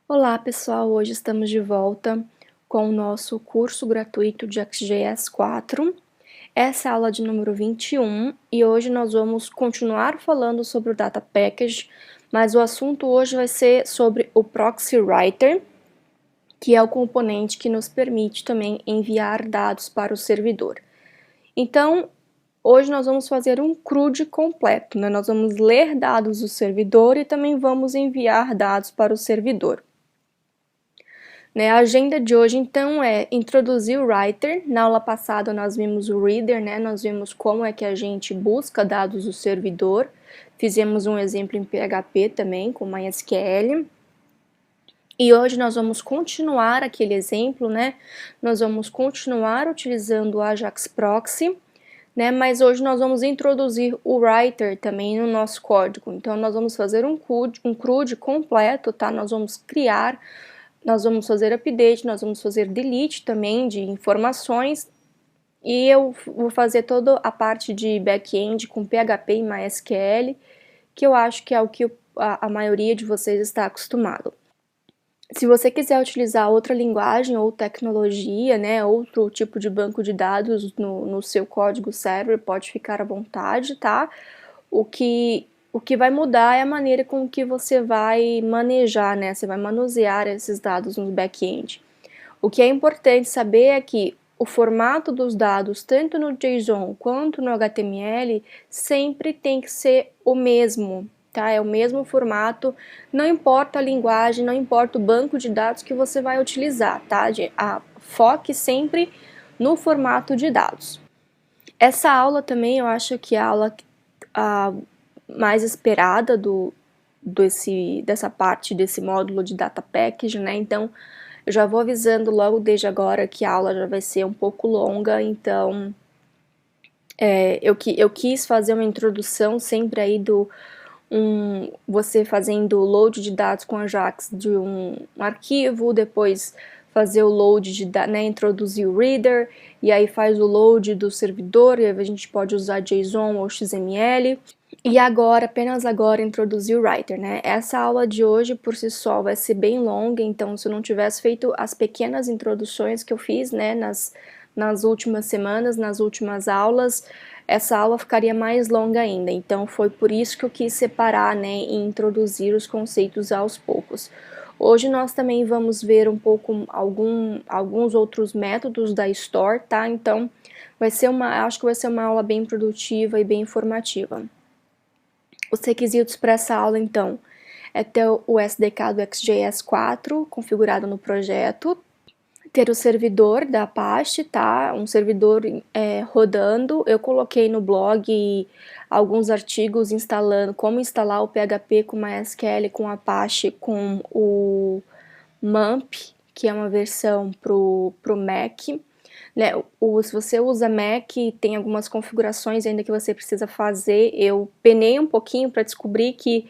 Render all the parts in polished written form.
Olá pessoal, hoje estamos de volta com o nosso curso gratuito de ArcGIS 4. Essa é a aula de número 21 e hoje nós vamos continuar falando sobre o Data Package, mas o assunto hoje vai ser sobre o Proxy Writer, que é o componente que nos permite também enviar dados para o servidor. Então, hoje nós vamos fazer um CRUD completo, né? Nós vamos ler dados do servidor e também vamos enviar dados para o servidor. A agenda de hoje, então, é introduzir o Writer. Na aula passada, nós vimos o Reader, né? Nós vimos como é que a gente busca dados do servidor. Fizemos um exemplo em PHP também, com MySQL. E hoje nós vamos continuar aquele exemplo, né? Nós vamos continuar utilizando o Ajax Proxy, né? Mas hoje nós vamos introduzir o Writer também no nosso código. Então, nós vamos fazer um CRUD completo, tá? Nós vamos fazer update, nós vamos fazer delete também de informações e eu vou fazer toda a parte de back-end com PHP e MySQL, que eu acho que é o que a maioria de vocês está acostumado. Se você quiser utilizar outra linguagem ou tecnologia, né, outro tipo de banco de dados no seu código server, pode ficar à vontade, tá? O que vai mudar é a maneira com que você vai manejar, né? Você vai manusear esses dados no back-end. O que é importante saber é que o formato dos dados, tanto no JSON quanto no HTML, sempre tem que ser o mesmo, tá? É o mesmo formato, não importa a linguagem, não importa o banco de dados que você vai utilizar, tá? Foque sempre no formato de dados. Essa aula também eu acho que é a aula mais esperada dessa parte desse módulo de Data Package, né? Então, eu já vou avisando logo desde agora que a aula já vai ser um pouco longa, então eu quis fazer uma introdução sempre aí você fazendo o load de dados com Ajax de um arquivo, depois fazer o load né, introduzir o reader, e aí faz o load do servidor, e aí a gente pode usar JSON ou XML. E agora, apenas agora, introduzir o Writer, né? Essa aula de hoje, por si só, vai ser bem longa, então se eu não tivesse feito as pequenas introduções que eu fiz, né, nas últimas semanas, nas últimas aulas, essa aula ficaria mais longa ainda. Então foi por isso que eu quis separar, né, e introduzir os conceitos aos poucos. Hoje nós também vamos ver um pouco alguns outros métodos da Store, tá? Então acho que vai ser uma aula bem produtiva e bem informativa. Os requisitos para essa aula, então, é ter o SDK do ArcGIS 4 configurado no projeto, ter o servidor da Apache, tá? Um servidor rodando. Eu coloquei no blog alguns artigos instalando como instalar o PHP com MySQL, com Apache, com o MAMP, que é uma versão pro Mac. Né, se você usa Mac, tem algumas configurações ainda que você precisa fazer. Eu penei um pouquinho para descobrir que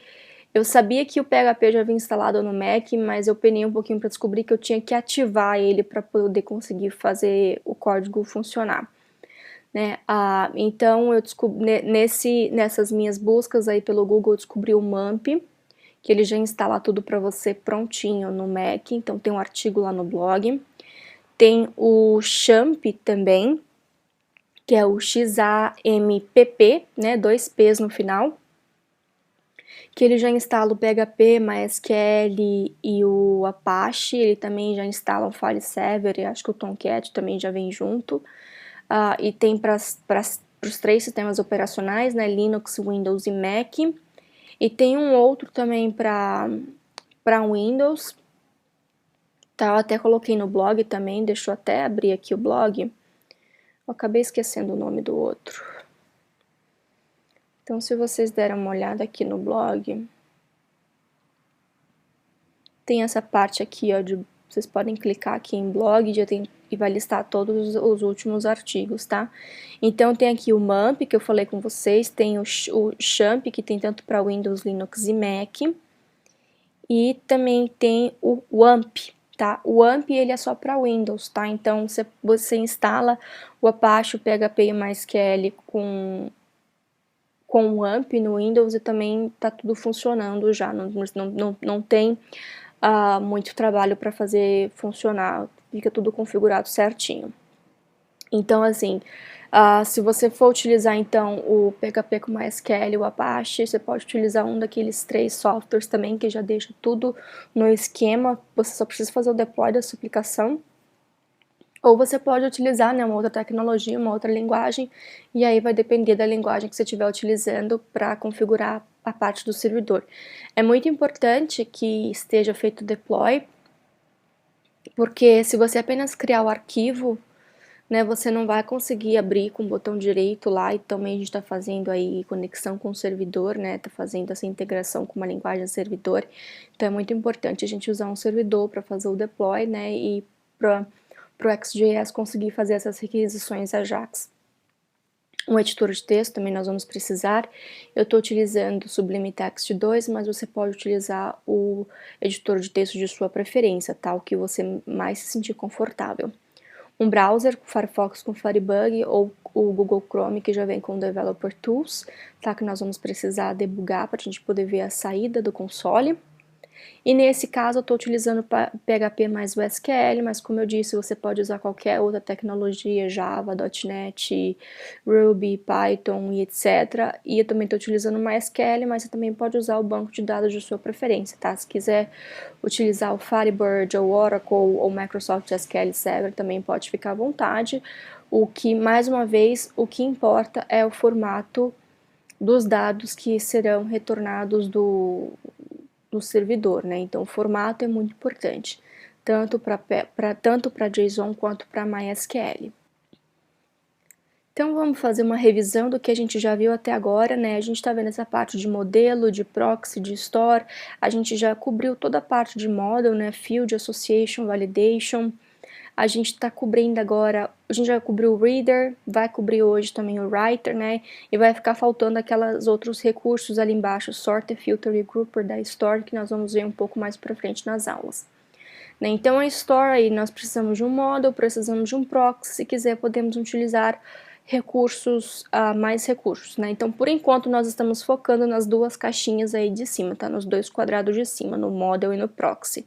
eu sabia que o PHP já havia instalado no Mac, mas eu penei um pouquinho para descobrir que eu tinha que ativar ele para poder conseguir fazer o código funcionar. Né? Então, eu descobri, nessas minhas buscas aí pelo Google, eu descobri o MAMP, que ele já instala tudo para você prontinho no Mac, então tem um artigo lá no blog. Tem o XAMPP também, que é o XAMPP, né, 2 P's no final, que ele já instala o PHP, MySQL e o Apache, ele também já instala o file server, e acho que o Tomcat também já vem junto, e tem para os 3 sistemas operacionais, né, Linux, Windows e Mac, e tem um outro também para Windows. Tá, eu até coloquei no blog também, deixa eu até abrir aqui o blog. Eu acabei esquecendo o nome do outro. Então, se vocês deram uma olhada aqui no blog, tem essa parte aqui, ó, vocês podem clicar aqui em blog e vai listar todos os últimos artigos, tá? Então, tem aqui o MAMP, que eu falei com vocês, tem o XAMPP, que tem tanto para Windows, Linux e Mac, e também tem o WAMP, tá? O WAMP ele é só para Windows, tá? Então você instala o Apache, o PHP e o MySQL com o WAMP no Windows e também tá tudo funcionando já, não tem muito trabalho para fazer funcionar, fica tudo configurado certinho. Então, assim, se você for utilizar, então, o PHP com MySQL, o Apache, você pode utilizar um daqueles 3 softwares também, que já deixa tudo no esquema, você só precisa fazer o deploy da sua aplicação. Ou você pode utilizar, né, uma outra tecnologia, uma outra linguagem, e aí vai depender da linguagem que você estiver utilizando para configurar a parte do servidor. É muito importante que esteja feito o deploy, porque se você apenas criar o arquivo, né, você não vai conseguir abrir com o botão direito lá, e também a gente está fazendo aí conexão com o servidor, né, está fazendo essa integração com uma linguagem servidor, então é muito importante a gente usar um servidor para fazer o deploy, né, e para o XJS conseguir fazer essas requisições Ajax. Um editor de texto também nós vamos precisar. Eu estou utilizando o Sublime Text 2, mas você pode utilizar o editor de texto de sua preferência, tá? O que você mais se sentir confortável. Um browser, o Firefox com Firebug ou o Google Chrome, que já vem com Developer Tools, tá? Que nós vamos precisar debugar para a gente poder ver a saída do console. E nesse caso eu estou utilizando PHP mais o SQL, mas como eu disse, você pode usar qualquer outra tecnologia, Java, .NET, Ruby, Python e etc. E eu também estou utilizando o MySQL, mas você também pode usar o banco de dados de sua preferência, tá? Se quiser utilizar o Firebird, ou Oracle, ou Microsoft SQL Server, também pode ficar à vontade. O que, mais uma vez, o que importa é o formato dos dados que serão retornados do servidor, né? Então, o formato é muito importante, tanto para JSON quanto para MySQL. Então, vamos fazer uma revisão do que a gente já viu até agora, né? A gente está vendo essa parte de modelo, de proxy, de store, a gente já cobriu toda a parte de model, né? Field, Association, Validation. A gente está cobrindo agora, a gente já cobriu o Reader, vai cobrir hoje também o Writer, né? E vai ficar faltando aqueles outros recursos ali embaixo, Sorter, Filter e Grouper da Store, que nós vamos ver um pouco mais para frente nas aulas. Né? Então, a Store aí nós precisamos de um model, precisamos de um proxy, se quiser podemos utilizar recursos, mais recursos, né? Então, por enquanto, nós estamos focando nas duas caixinhas aí de cima, tá? Nos dois quadrados de cima, no model e no proxy.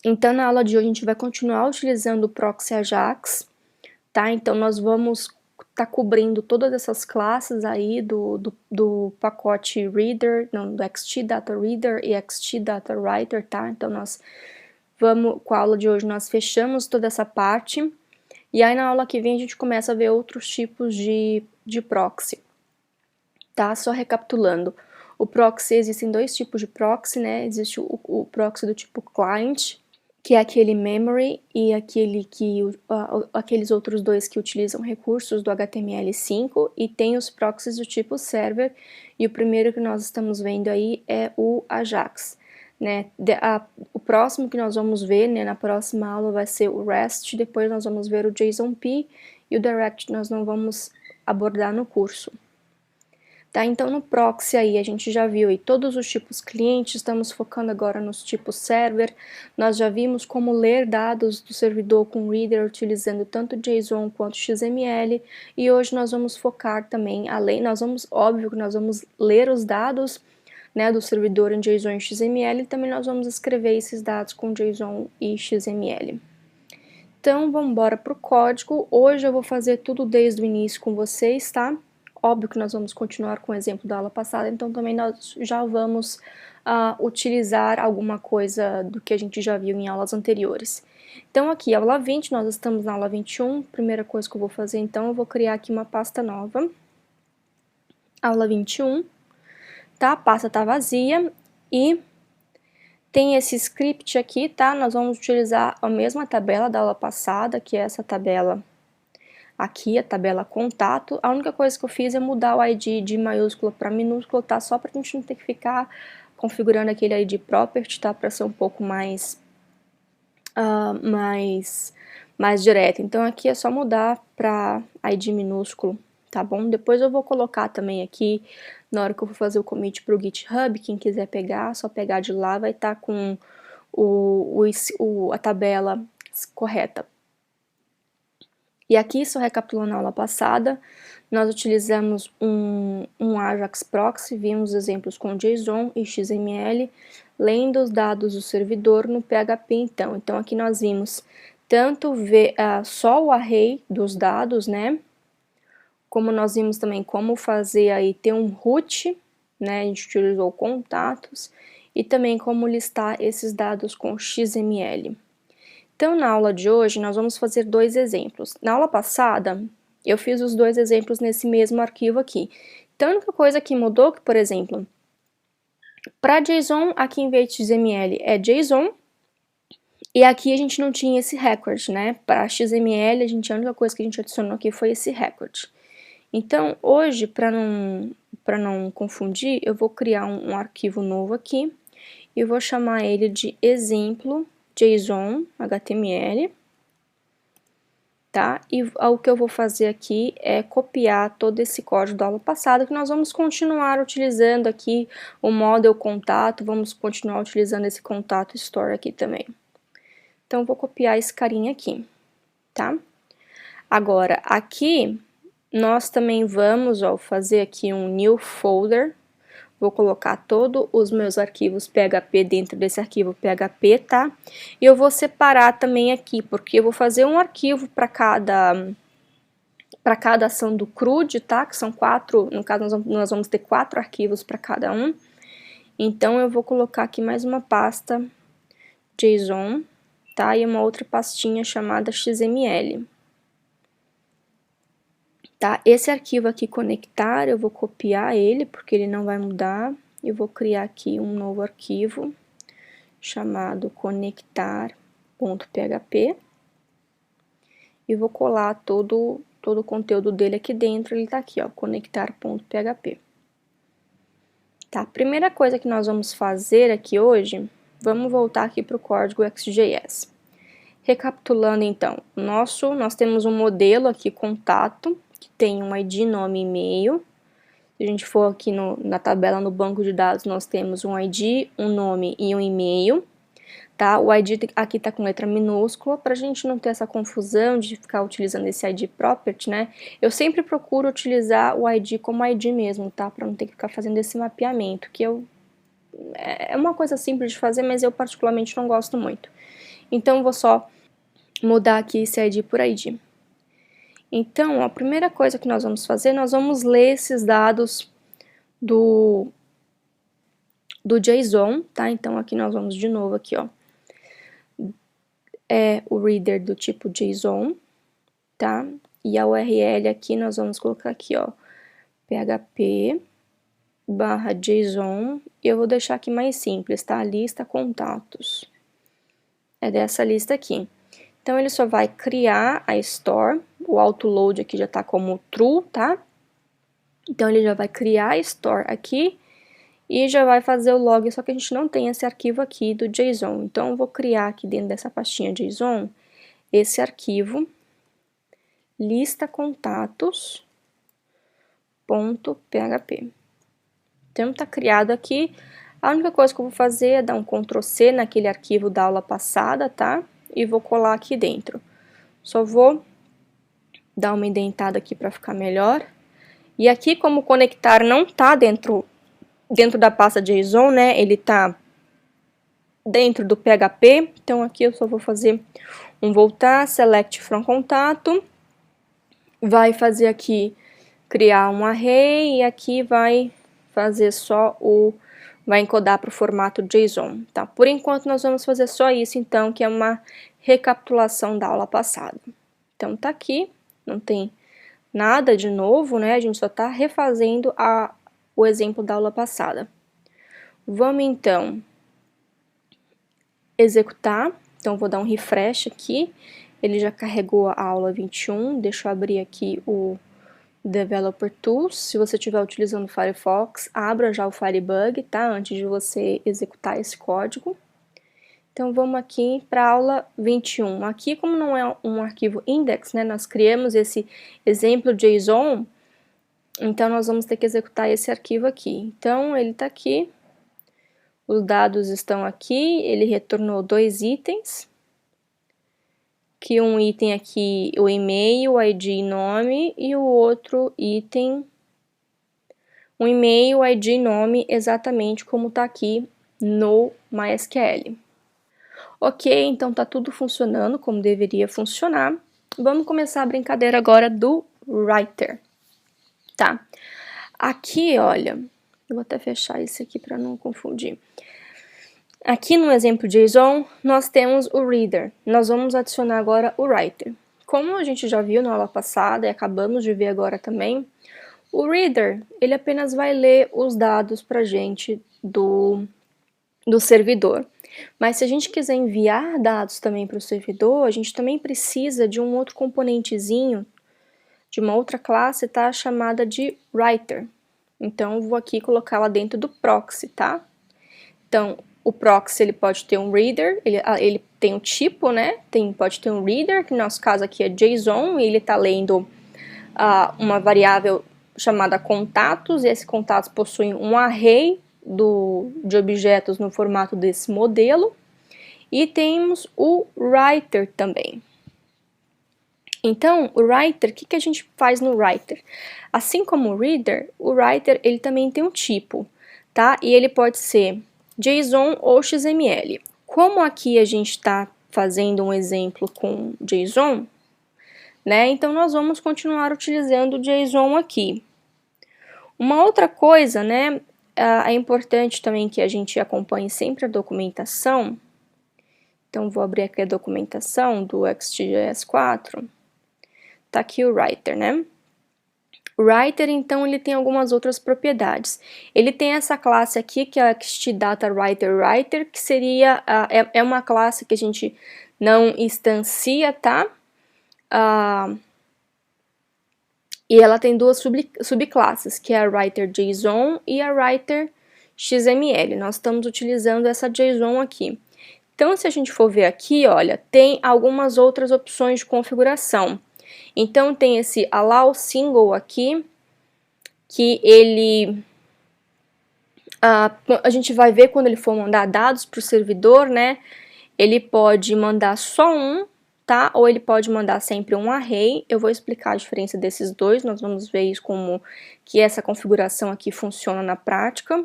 Então, na aula de hoje, a gente vai continuar utilizando o proxy Ajax, tá? Então, nós vamos estar cobrindo todas essas classes aí do pacote Reader, não, do XT Data Reader e XT Data Writer, tá? Então, nós vamos, com a aula de hoje, nós fechamos toda essa parte, e aí na aula que vem a gente começa a ver outros tipos de proxy, tá? Só recapitulando. O proxy, existem dois tipos de proxy, né? Existe o proxy do tipo client, que é aquele memory, e aqueles outros dois que utilizam recursos do HTML5, e tem os proxies do tipo server, e o primeiro que nós estamos vendo aí é o Ajax. Né? O próximo que nós vamos ver, né, na próxima aula vai ser o REST, depois nós vamos ver o JSONP, e o Direct nós não vamos abordar no curso. Tá, então no proxy aí a gente já viu aí todos os tipos cliente, estamos focando agora nos tipos server, nós já vimos como ler dados do servidor com reader utilizando tanto JSON quanto XML, e hoje nós vamos focar também, óbvio que nós vamos ler os dados, né, do servidor em JSON e XML, e também nós vamos escrever esses dados com JSON e XML. Então vamos embora para o código, hoje eu vou fazer tudo desde o início com vocês, tá? Óbvio que nós vamos continuar com o exemplo da aula passada, então também nós já vamos utilizar alguma coisa do que a gente já viu em aulas anteriores. Então aqui, aula 20, nós estamos na aula 21, primeira coisa que eu vou fazer então, eu vou criar aqui uma pasta nova, aula 21, tá? A pasta tá vazia e tem esse script aqui, tá? Nós vamos utilizar a mesma tabela da aula passada, que é essa tabela aqui, a tabela contato. A única coisa que eu fiz é mudar o ID de maiúsculo para minúsculo, tá? Só para a gente não ter que ficar configurando aquele ID property, tá? Para ser um pouco mais direto. Então aqui é só mudar para ID minúsculo, tá bom? Depois eu vou colocar também aqui, na hora que eu for fazer o commit para o GitHub, quem quiser pegar, só pegar de lá, vai estar com a tabela correta. E aqui, só recapitulando a aula passada, nós utilizamos um Ajax Proxy, vimos exemplos com JSON e XML, lendo os dados do servidor no PHP então. Então aqui nós vimos tanto só o array dos dados, né? Como nós vimos também como fazer aí ter um root, né? A gente utilizou contatos e também como listar esses dados com XML. Então na aula de hoje nós vamos fazer dois exemplos. Na aula passada eu fiz os dois exemplos nesse mesmo arquivo aqui. Então a única coisa que mudou que, por exemplo, para JSON, aqui em vez de XML é JSON, e aqui a gente não tinha esse record, né? Para XML, a única coisa que a gente adicionou aqui foi esse record. Então, hoje, para não confundir, eu vou criar um arquivo novo aqui, e vou chamar ele de exemplo JSON HTML, tá? E o que eu vou fazer aqui é copiar todo esse código da aula passada, que nós vamos continuar utilizando aqui o model contato, vamos continuar utilizando esse contato store aqui também. Então, eu vou copiar esse carinha aqui, tá? Agora, aqui, nós também vamos, ó, fazer aqui um new folder. Vou colocar todos os meus arquivos PHP dentro desse arquivo PHP, tá? E eu vou separar também aqui, porque eu vou fazer um arquivo para cada ação do CRUD, tá? Que são 4, no caso nós vamos ter 4 arquivos para cada um. Então, eu vou colocar aqui mais uma pasta JSON, tá? E uma outra pastinha chamada XML. Tá? Esse arquivo aqui, conectar, eu vou copiar ele, porque ele não vai mudar. Eu vou criar aqui um novo arquivo, chamado conectar.php. E vou colar todo o conteúdo dele aqui dentro, ele tá aqui, ó, conectar.php. Tá? Primeira coisa que nós vamos fazer aqui hoje, vamos voltar aqui para o código XJS. Recapitulando então, nós temos um modelo aqui, contato, que tem um ID, nome e e-mail. Se a gente for aqui na tabela no banco de dados, nós temos um ID, um nome e um e-mail. Tá? O ID aqui está com letra minúscula, para a gente não ter essa confusão de ficar utilizando esse ID property, né? Eu sempre procuro utilizar o ID como ID mesmo, tá? Para não ter que ficar fazendo esse mapeamento, que é uma coisa simples de fazer, mas eu particularmente não gosto muito. Então, vou só mudar aqui esse ID por ID. Então, a primeira coisa que nós vamos fazer, nós vamos ler esses dados do JSON, tá? Então, aqui nós vamos de novo aqui, ó. É o reader do tipo JSON, tá? E a URL aqui nós vamos colocar aqui, ó, php/JSON, e eu vou deixar aqui mais simples, tá? Lista contatos. É dessa lista aqui. Então, ele só vai criar a store, o autoload aqui já tá como true, tá? Então, ele já vai criar a store aqui e já vai fazer o log, só que a gente não tem esse arquivo aqui do JSON. Então, eu vou criar aqui dentro dessa pastinha JSON esse arquivo lista contatos.php. Então, tá criado aqui. A única coisa que eu vou fazer é dar um Ctrl+C naquele arquivo da aula passada, tá? E vou colar aqui dentro. Só vou dar uma indentada aqui para ficar melhor. E aqui, como o conectar não tá dentro da pasta JSON, né? Ele tá dentro do PHP. Então, aqui eu só vou fazer um voltar, select from contato. Vai fazer aqui, criar um array. E aqui vai fazer só vai encodar para o formato JSON, tá? Por enquanto, nós vamos fazer só isso, então, que é uma recapitulação da aula passada. Então, tá aqui, não tem nada de novo, né? A gente só tá refazendo o exemplo da aula passada. Vamos, então, executar. Então, vou dar um refresh aqui. Ele já carregou a aula 21. Deixa eu abrir aqui o Developer Tools. Se você estiver utilizando o Firefox, abra já o Firebug, tá? Antes de você executar esse código. Então, vamos aqui para a aula 21. Aqui, como não é um arquivo index, né? Nós criamos esse exemplo JSON, então nós vamos ter que executar esse arquivo aqui. Então, ele está aqui, os dados estão aqui, ele retornou 2 itens, que um item aqui, o e-mail, o ID e nome, e o outro item, o e-mail, o ID e nome, exatamente como está aqui no MySQL. Ok, então tá tudo funcionando como deveria funcionar. Vamos começar a brincadeira agora do writer, tá? Aqui, olha, eu vou até fechar isso aqui para não confundir. Aqui no exemplo JSON, nós temos o reader. Nós vamos adicionar agora o writer. Como a gente já viu na aula passada e acabamos de ver agora também, o reader, ele apenas vai ler os dados pra gente do servidor. Mas se a gente quiser enviar dados também para o servidor, a gente também precisa de um outro componentezinho, de uma outra classe, tá? Chamada de writer. Então, eu vou aqui colocá-la dentro do proxy, tá? Então, o proxy, ele pode ter um reader, ele tem um tipo, né? Pode ter um reader, que no nosso caso aqui é JSON, e ele está lendo uma variável chamada contatos, e esse contatos possui um array de objetos no formato desse modelo. E temos o writer também. Então, o writer, o que a gente faz no writer? Assim como o reader, o writer ele também tem um tipo, tá? E ele pode ser JSON ou XML. Como aqui a gente está fazendo um exemplo com JSON, né? Então, nós vamos continuar utilizando o JSON aqui. Uma outra coisa, né? É importante também que a gente acompanhe sempre a documentação. Então, vou abrir aqui a documentação do XGS 4. Tá aqui o writer, né? O writer, então, ele tem algumas outras propriedades. Ele tem essa classe aqui, que é a XDataWriter, que seria, é uma classe que a gente não instancia, tá? E ela tem duas subclasses, que é a writer.json e a writer.xml. Nós estamos utilizando essa JSON aqui. Então, se a gente for ver aqui, olha, tem algumas outras opções de configuração. Então, tem esse allow single aqui, que ele... a gente vai ver quando ele for mandar dados para o servidor, né? Ele pode mandar só um, tá? Ou ele pode mandar sempre um array. Eu vou explicar a diferença desses dois, nós vamos ver isso como que essa configuração aqui funciona na prática.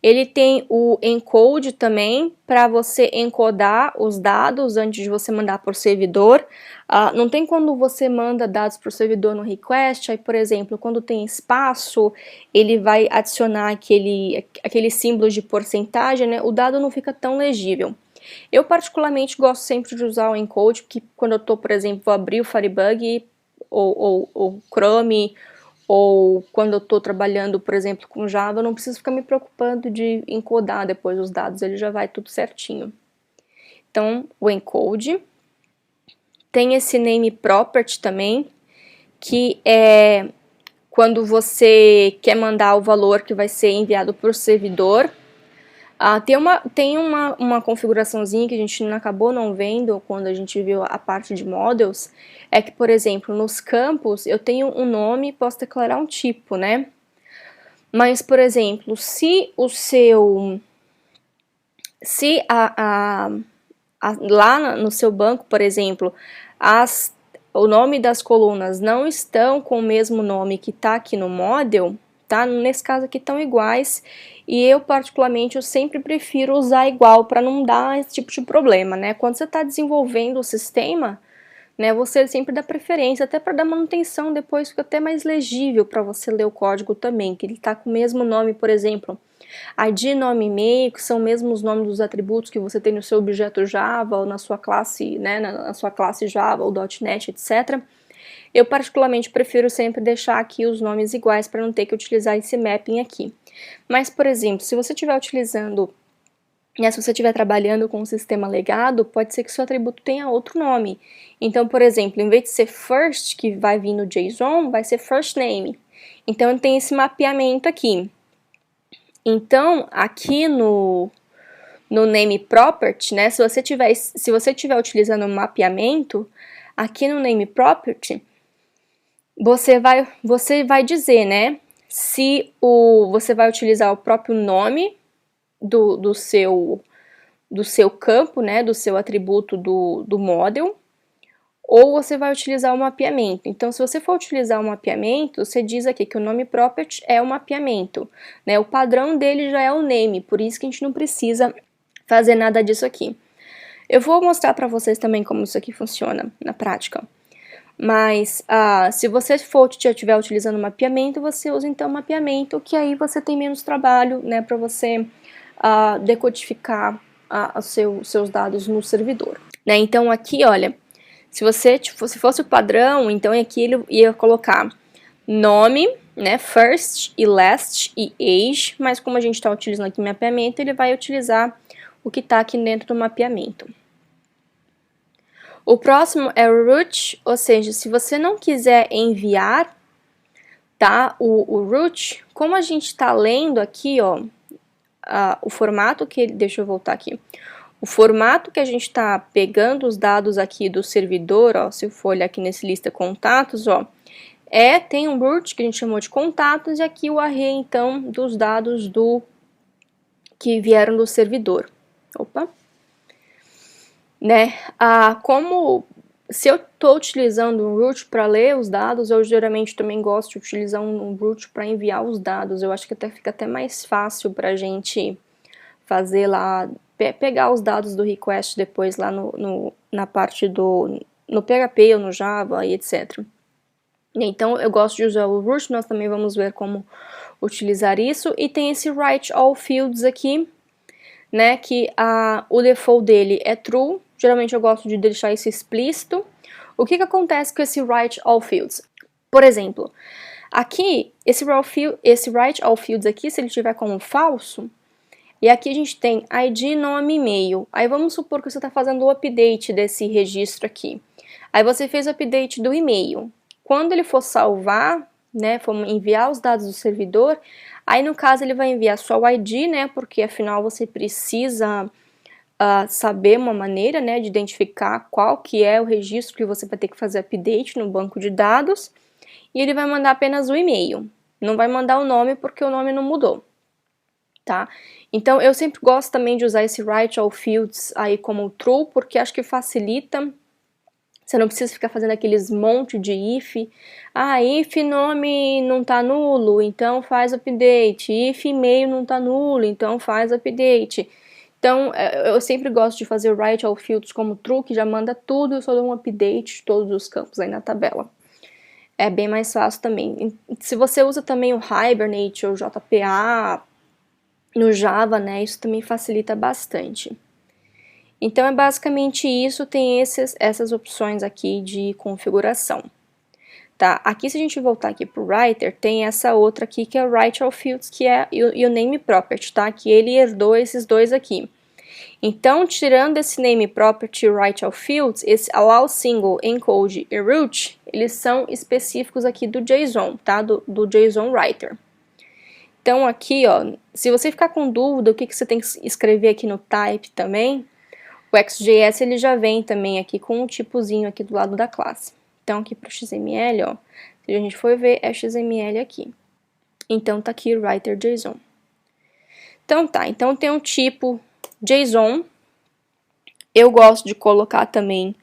Ele tem o encode também, para você encodar os dados antes de você mandar para o servidor. Não tem quando você manda dados para o servidor no request, aí, por exemplo, quando tem espaço, ele vai adicionar aquele símbolo de porcentagem, né? O dado não fica tão legível. Eu, particularmente, gosto sempre de usar o encode, porque quando eu estou, por exemplo, vou abrir o Firebug ou Chrome, ou quando eu estou trabalhando, por exemplo, com Java, eu não preciso ficar me preocupando de encodar depois os dados, ele já vai tudo certinho. Então, o encode. Tem esse name property também, que é quando você quer mandar o valor que vai ser enviado para o servidor. Tem uma configuraçãozinha que a gente acabou não vendo quando a gente viu a parte de models, é que, por exemplo, nos campos eu tenho um nome e posso declarar um tipo, né? Mas, por exemplo, se lá no seu banco, por exemplo, o nome das colunas não estão com o mesmo nome que está aqui no model, tá? Nesse caso aqui estão iguais, e eu particularmente eu sempre prefiro usar igual para não dar esse tipo de problema, né? Quando você está desenvolvendo o sistema, né, você sempre dá preferência, até para dar manutenção, depois fica até mais legível para você ler o código também, que ele está com o mesmo nome, por exemplo, ID, nome e e-mail, que são mesmo os nomes dos atributos que você tem no seu objeto Java ou na sua classe, né, na sua classe Java ou .NET, etc. Eu particularmente prefiro sempre deixar aqui os nomes iguais para não ter que utilizar esse mapping aqui. Mas, por exemplo, se você estiver utilizando, né, se você estiver trabalhando com um sistema legado, pode ser que seu atributo tenha outro nome. Então, por exemplo, em vez de ser first, que vai vir no JSON, vai ser first name. Então, tem esse mapeamento aqui. Então, aqui no name property, né, se você estiver utilizando um mapeamento, aqui no name property, você vai dizer, né, se você vai utilizar o próprio nome do seu campo, né, do seu atributo do model, ou você vai utilizar o mapeamento. Então, se você for utilizar o mapeamento, você diz aqui que o nome property é o mapeamento, né? O padrão dele já é o name, por isso que a gente não precisa fazer nada disso aqui. Eu vou mostrar para vocês também como isso aqui funciona na prática. Mas se você estiver utilizando mapeamento, você usa então mapeamento, que aí você tem menos trabalho, né, para você decodificar seus dados no servidor. Né? Então aqui, olha, se fosse o padrão, então aqui ele ia colocar nome, né, first e last e age, mas como a gente está utilizando aqui mapeamento, ele vai utilizar o que está aqui dentro do mapeamento. O próximo é o root, ou seja, se você não quiser enviar, tá, o root, como a gente está lendo aqui, ó, o formato que ele, deixa eu voltar aqui, o formato que a gente está pegando os dados aqui do servidor, ó, se eu for olhar aqui nesse lista contatos, ó, tem um root que a gente chamou de contatos e aqui o array, então, dos dados que vieram do servidor. Opa! Né? Como se eu estou utilizando um root para ler os dados, eu geralmente também gosto de utilizar um root para enviar os dados. Eu acho que fica até mais fácil para a gente fazer lá, pegar os dados do request depois lá na parte no PHP ou no Java e etc. Então eu gosto de usar o root, nós também vamos ver como utilizar isso. E tem esse write all fields aqui, né, que o default dele é true. Geralmente eu gosto de deixar isso explícito. O que acontece com esse write all fields? Por exemplo, aqui, esse write all fields aqui, se ele tiver como falso, e aqui a gente tem ID, nome e e-mail. Aí vamos supor que você está fazendo o update desse registro aqui. Aí você fez o update do e-mail. Quando ele for salvar, né, for enviar os dados do servidor, aí no caso ele vai enviar só o ID, né, porque afinal você precisa saber uma maneira, né, de identificar qual que é o registro que você vai ter que fazer update no banco de dados, e ele vai mandar apenas o e-mail, não vai mandar o nome porque o nome não mudou, tá? Então eu sempre gosto também de usar esse write all fields aí como true, porque acho que facilita. Você não precisa ficar fazendo aqueles monte de if. If nome não tá nulo, então faz update. If e-mail não tá nulo, então faz update. Então, eu sempre gosto de fazer o write all fields como true, que já manda tudo, eu só dou um update de todos os campos aí na tabela. É bem mais fácil também. Se você usa também o Hibernate ou JPA no Java, né, isso também facilita bastante. Então, é basicamente isso, tem essas opções aqui de configuração. Tá? Aqui, se a gente voltar aqui para o Writer, tem essa outra aqui que é o Write All Fields, que é o Name Property, tá? Que ele herdou esses dois aqui. Então, tirando esse Name Property e Write All Fields, esse Allow Single, Encode e Root, eles são específicos aqui do JSON, tá? Do JSON Writer. Então, aqui, ó, se você ficar com dúvida, o que você tem que escrever aqui no Type também, o XJS ele já vem também aqui com um tipozinho aqui do lado da classe. Então, aqui para o XML, ó, se a gente for ver, é XML aqui. Então, tá aqui Writer JSON. Então, tá. Então, tem um tipo JSON. Eu gosto de colocar também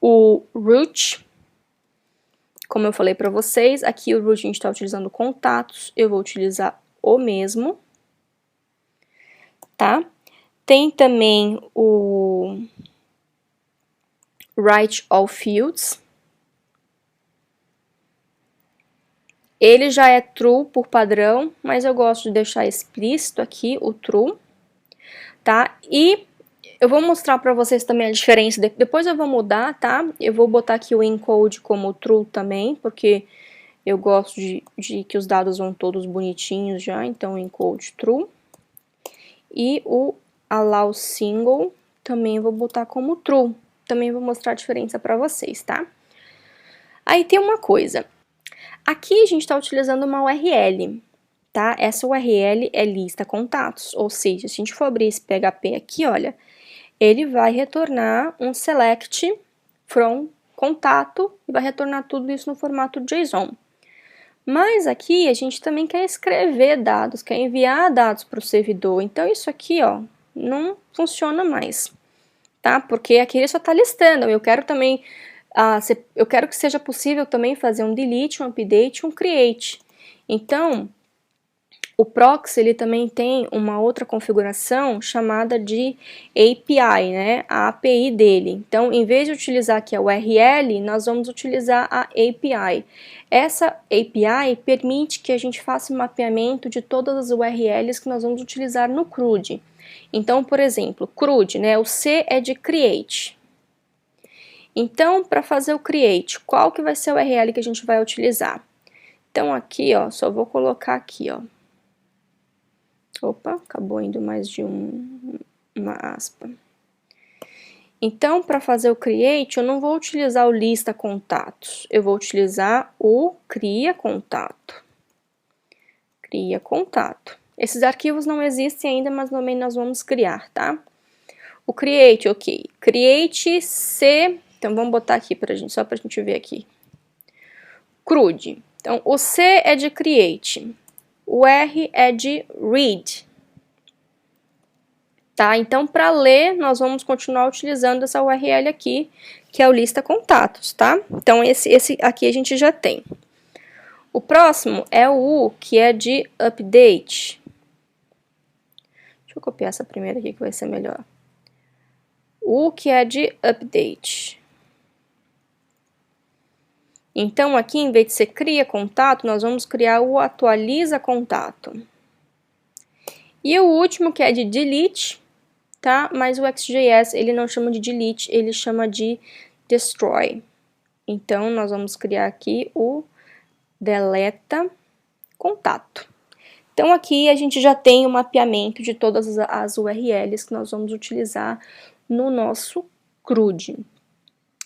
o root. Como eu falei para vocês, aqui o root a gente está utilizando contatos. Eu vou utilizar o mesmo. Tá? Tem também o Write All Fields. Ele já é true por padrão, mas eu gosto de deixar explícito aqui o true, tá? E eu vou mostrar para vocês também a diferença, depois eu vou mudar, tá? Eu vou botar aqui o encode como true também, porque eu gosto de que os dados vão todos bonitinhos já, então encode true. E o allow single também vou botar como true, também vou mostrar a diferença para vocês, tá? Aí tem uma coisa. Aqui a gente está utilizando uma URL, tá? Essa URL é lista contatos, ou seja, se a gente for abrir esse PHP aqui, olha, ele vai retornar um select from contato e vai retornar tudo isso no formato JSON. Mas aqui a gente também quer escrever dados, quer enviar dados para o servidor, então isso aqui, ó, não funciona mais, tá? Porque aqui ele só está listando, eu quero também eu quero que seja possível também fazer um delete, um update, um create. Então, o proxy ele também tem uma outra configuração chamada de API, né? A API dele. Então, em vez de utilizar aqui a URL, nós vamos utilizar a API. Essa API permite que a gente faça um mapeamento de todas as URLs que nós vamos utilizar no CRUD. Então, por exemplo, CRUD, né? O C é de create. Então, para fazer o create, qual que vai ser a URL que a gente vai utilizar? Então, aqui, ó, só vou colocar aqui, ó. Opa, acabou indo mais de uma aspa. Então, para fazer o create, eu não vou utilizar o lista contatos, eu vou utilizar o cria contato. Cria contato. Esses arquivos não existem ainda, mas também nós vamos criar, tá? O create, ok. Create C, então vamos botar aqui pra gente, só pra gente ver aqui. CRUD. Então, o C é de create. O R é de read, tá? Então, para ler, nós vamos continuar utilizando essa URL aqui, que é o lista contatos, tá? Então, esse aqui a gente já tem. O próximo é o U, que é de update. Deixa eu copiar essa primeira aqui, que vai ser melhor. O U, que é de update. Então, aqui, em vez de ser cria contato, nós vamos criar o atualiza contato. E o último, que é de delete, tá? Mas o XJS, ele não chama de delete, ele chama de destroy. Então, nós vamos criar aqui o deleta contato. Então, aqui a gente já tem o mapeamento de todas as URLs que nós vamos utilizar no nosso CRUD.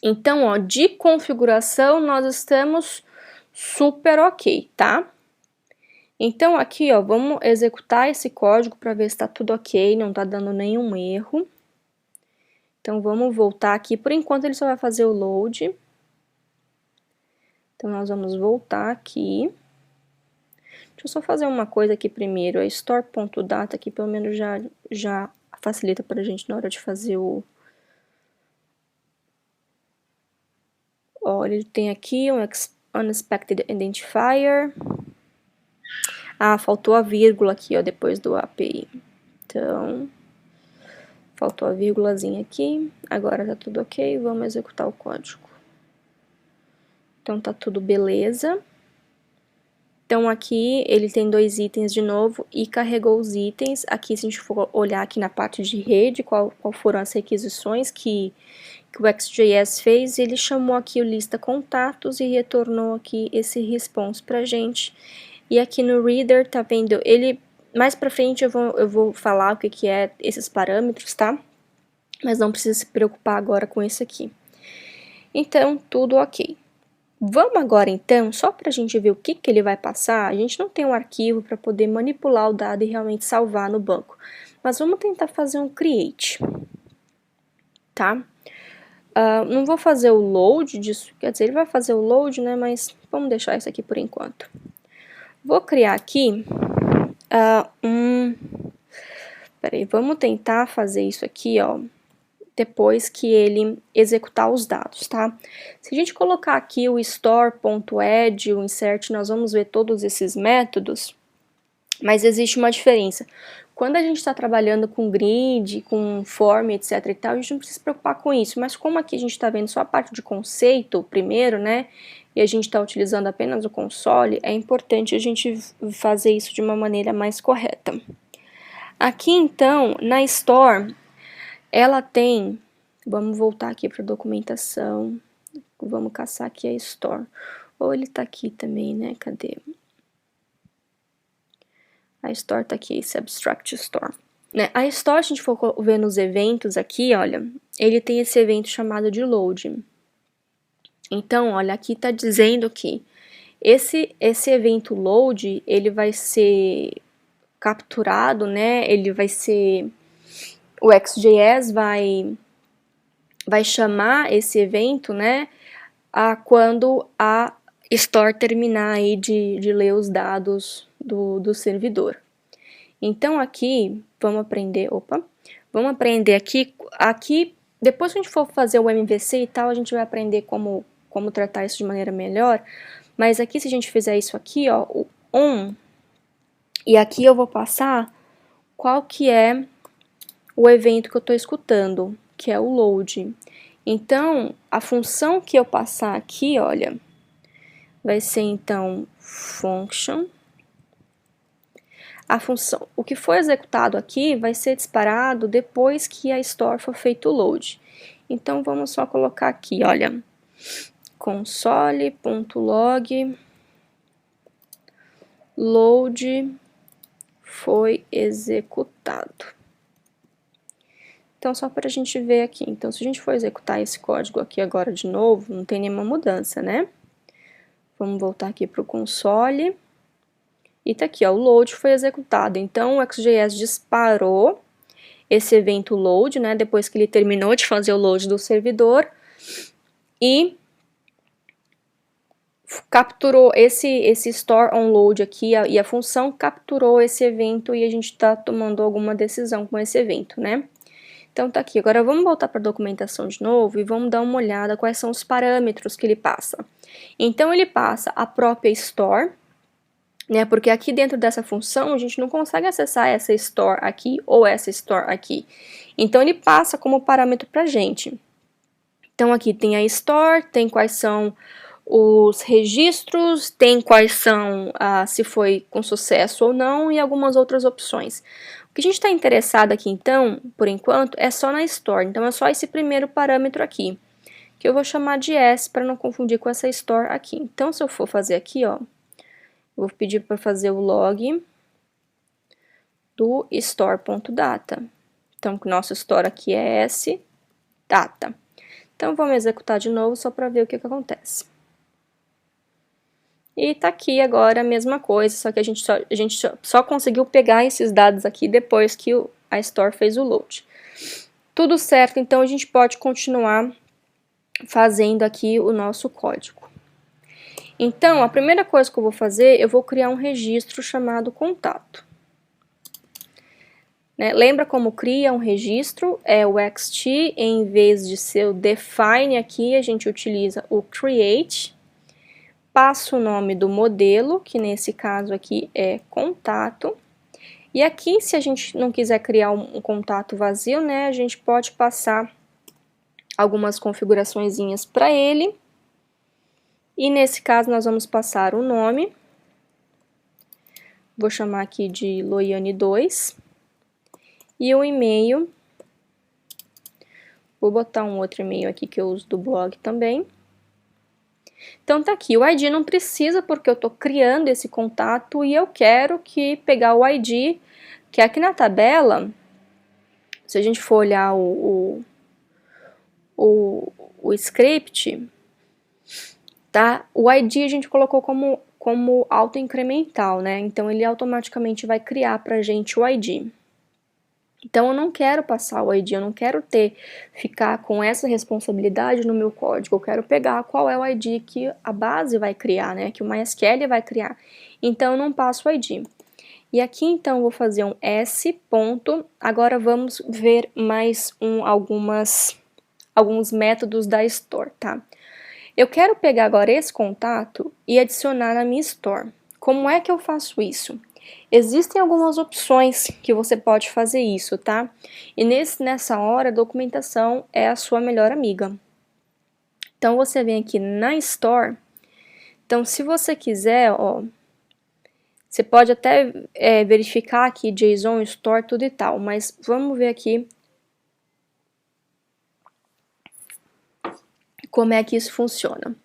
Então, ó, de configuração, nós estamos super ok, tá? Então, aqui, ó, vamos executar esse código para ver se está tudo ok, não está dando nenhum erro. Então, vamos voltar aqui. Por enquanto, ele só vai fazer o load. Então, nós vamos voltar aqui. Deixa eu só fazer uma coisa aqui primeiro. A store.data aqui, pelo menos, já facilita para a gente na hora de fazer o... Ó, ele tem aqui um unexpected identifier. Ah, faltou a vírgula aqui, ó, depois do API. Então, faltou a vírgulazinha aqui. Agora tá tudo ok, vamos executar o código. Então, tá tudo beleza. Então, aqui ele tem 2 itens de novo e carregou os itens. Aqui, se a gente for olhar aqui na parte de rede, qual foram as requisições que o XJS fez, ele chamou aqui o lista contatos e retornou aqui esse response pra gente. E aqui no reader, tá vendo? Ele, mais pra frente eu vou falar o que é esses parâmetros, tá? Mas não precisa se preocupar agora com esse aqui. Então, tudo ok. Vamos agora, então, só para a gente ver o que ele vai passar. A gente não tem um arquivo para poder manipular o dado e realmente salvar no banco. Mas vamos tentar fazer um create, tá? Não vou fazer o load disso, quer dizer, ele vai fazer o load, né? Mas vamos deixar isso aqui por enquanto. Vou criar aqui Peraí, vamos tentar fazer isso aqui, ó, depois que ele executar os dados, tá? Se a gente colocar aqui o store.add, o insert, nós vamos ver todos esses métodos, mas existe uma diferença. Quando a gente está trabalhando com grid, com form, etc e tal, a gente não precisa se preocupar com isso, mas como aqui a gente está vendo só a parte de conceito primeiro, né, e a gente está utilizando apenas o console, é importante a gente fazer isso de uma maneira mais correta. Aqui, então, na Store, ela tem... Vamos voltar aqui para a documentação. Vamos caçar aqui a Store. Ou ele tá aqui também, né? Cadê? A Store tá aqui, esse Abstract Store. Né? A Store, se a gente for ver nos eventos aqui, olha, ele tem esse evento chamado de Load. Então, olha, aqui tá dizendo que esse evento Load, ele vai ser capturado, né? Ele vai ser... O XJS vai chamar esse evento, né? Quando a Store terminar aí de ler os dados do servidor. Então, aqui, vamos aprender aqui Depois que a gente for fazer o MVC e tal, a gente vai aprender como tratar isso de maneira melhor. Mas aqui, se a gente fizer isso aqui, ó, o on, e aqui eu vou passar qual que é o evento que eu estou escutando, que é o load. Então, a função que eu passar aqui, olha, vai ser então function. A função, o que foi executado aqui vai ser disparado depois que a store for feito o load. Então, vamos só colocar aqui, olha, console.log load foi executado. Então, só para a gente ver aqui. Então, se a gente for executar esse código aqui agora de novo, não tem nenhuma mudança, né? Vamos voltar aqui para o console. E tá aqui, ó, o load foi executado. Então, o XJS disparou esse evento load, né? Depois que ele terminou de fazer o load do servidor. E capturou esse store on load aqui, e a função capturou esse evento e a gente está tomando alguma decisão com esse evento, né? Então tá aqui, agora vamos voltar para a documentação de novo e vamos dar uma olhada quais são os parâmetros que ele passa. Então ele passa a própria store, né, porque aqui dentro dessa função a gente não consegue acessar essa store aqui ou essa store aqui. Então ele passa como parâmetro para a gente. Então aqui tem a store, tem quais são os registros, tem quais são, se foi com sucesso ou não, e algumas outras opções. O que a gente está interessado aqui, então, por enquanto, é só na store. Então, é só esse primeiro parâmetro aqui, que eu vou chamar de S para não confundir com essa store aqui. Então, se eu for fazer aqui, ó, eu vou pedir para fazer o log do store.data. Então, o nosso store aqui é S, data. Então, vamos executar de novo só para ver o que acontece. E tá aqui agora a mesma coisa, só que a gente só conseguiu pegar esses dados aqui depois que a store fez o load. Tudo certo, então a gente pode continuar fazendo aqui o nosso código. Então, a primeira coisa que eu vou fazer, eu vou criar um registro chamado contato. Né? Lembra como cria um registro? É o xt, em vez de ser o define aqui, a gente utiliza o create. Passo o nome do modelo, que nesse caso aqui é contato. E aqui, se a gente não quiser criar um contato vazio, né, a gente pode passar algumas configuraçõezinhas para ele. E nesse caso, nós vamos passar o nome. Vou chamar aqui de Loiane2. E o e-mail. Vou botar um outro e-mail aqui que eu uso do blog também. Então tá aqui, o ID não precisa porque eu estou criando esse contato e eu quero pegar o ID, que aqui na tabela, se a gente for olhar o script, tá? O ID a gente colocou como autoincremental, né? Então ele automaticamente vai criar pra gente o ID. Então, eu não quero passar o ID, eu não quero ficar com essa responsabilidade no meu código, eu quero pegar qual é o ID que a base vai criar, né, que o MySQL vai criar. Então, eu não passo o ID. E aqui, então, eu vou fazer um S ponto. Agora, vamos ver mais alguns métodos da store, tá? Eu quero pegar agora esse contato e adicionar na minha store. Como é que eu faço isso? Existem algumas opções que você pode fazer isso, tá? E nessa hora, a documentação é a sua melhor amiga. Então, você vem aqui na Store. Então, se você quiser, ó, você pode até verificar aqui JSON, Store, tudo e tal. Mas vamos ver aqui como é que isso funciona.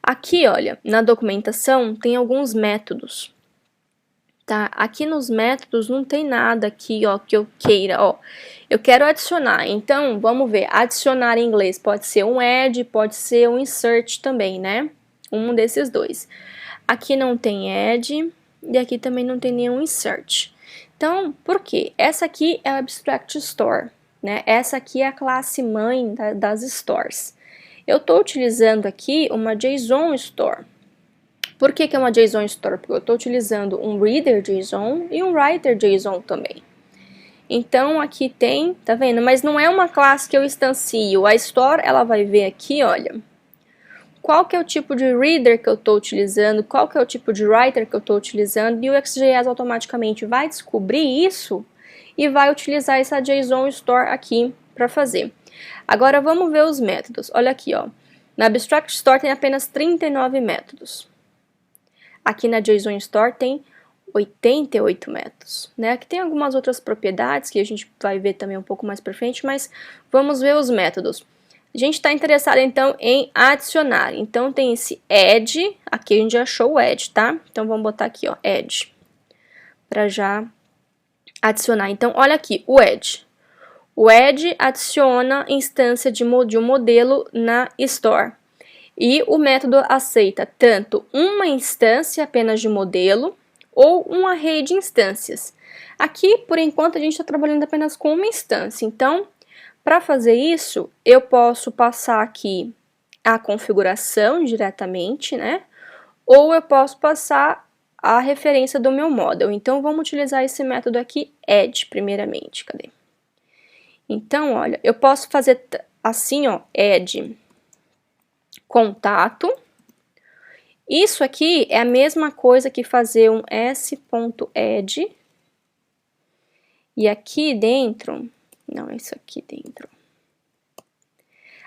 Aqui, olha, na documentação tem alguns métodos. Tá? Aqui nos métodos não tem nada aqui, ó, que eu queira, ó. Eu quero adicionar, então vamos ver. Adicionar em inglês pode ser um add, pode ser um insert também, né? Um desses dois. Aqui não tem add e aqui também não tem nenhum insert. Então, por quê? Essa aqui é a Abstract Store, né? Essa aqui é a classe mãe das stores. Eu estou utilizando aqui uma JSON Store. Por que é uma JSON Store? Porque eu estou utilizando um Reader JSON e um Writer JSON também. Então, aqui tem, tá vendo? Mas não é uma classe que eu instancio. A Store, ela vai ver aqui, olha, qual que é o tipo de reader que eu estou utilizando, qual que é o tipo de writer que eu estou utilizando, e o XJS automaticamente vai descobrir isso e vai utilizar essa JSON Store aqui para fazer. Agora, vamos ver os métodos. Olha aqui, ó. Na Abstract Store tem apenas 39 métodos. Aqui na JSON Store tem 88 métodos, né? Aqui tem algumas outras propriedades que a gente vai ver também um pouco mais para frente, mas vamos ver os métodos. A gente está interessado então em adicionar, então tem esse add, aqui a gente já achou o add, tá? Então vamos botar aqui, ó, add, para já adicionar. Então olha aqui, o add. O add adiciona instância de um modelo na store. E o método aceita tanto uma instância apenas de modelo ou um array de instâncias. Aqui, por enquanto, a gente está trabalhando apenas com uma instância. Então, para fazer isso, eu posso passar aqui a configuração diretamente, né? Ou eu posso passar a referência do meu model. Então, vamos utilizar esse método aqui, add, primeiramente. Cadê? Então, olha, eu posso fazer assim, ó, add contato. Isso aqui é a mesma coisa que fazer um s.add. E aqui dentro, não, isso aqui dentro.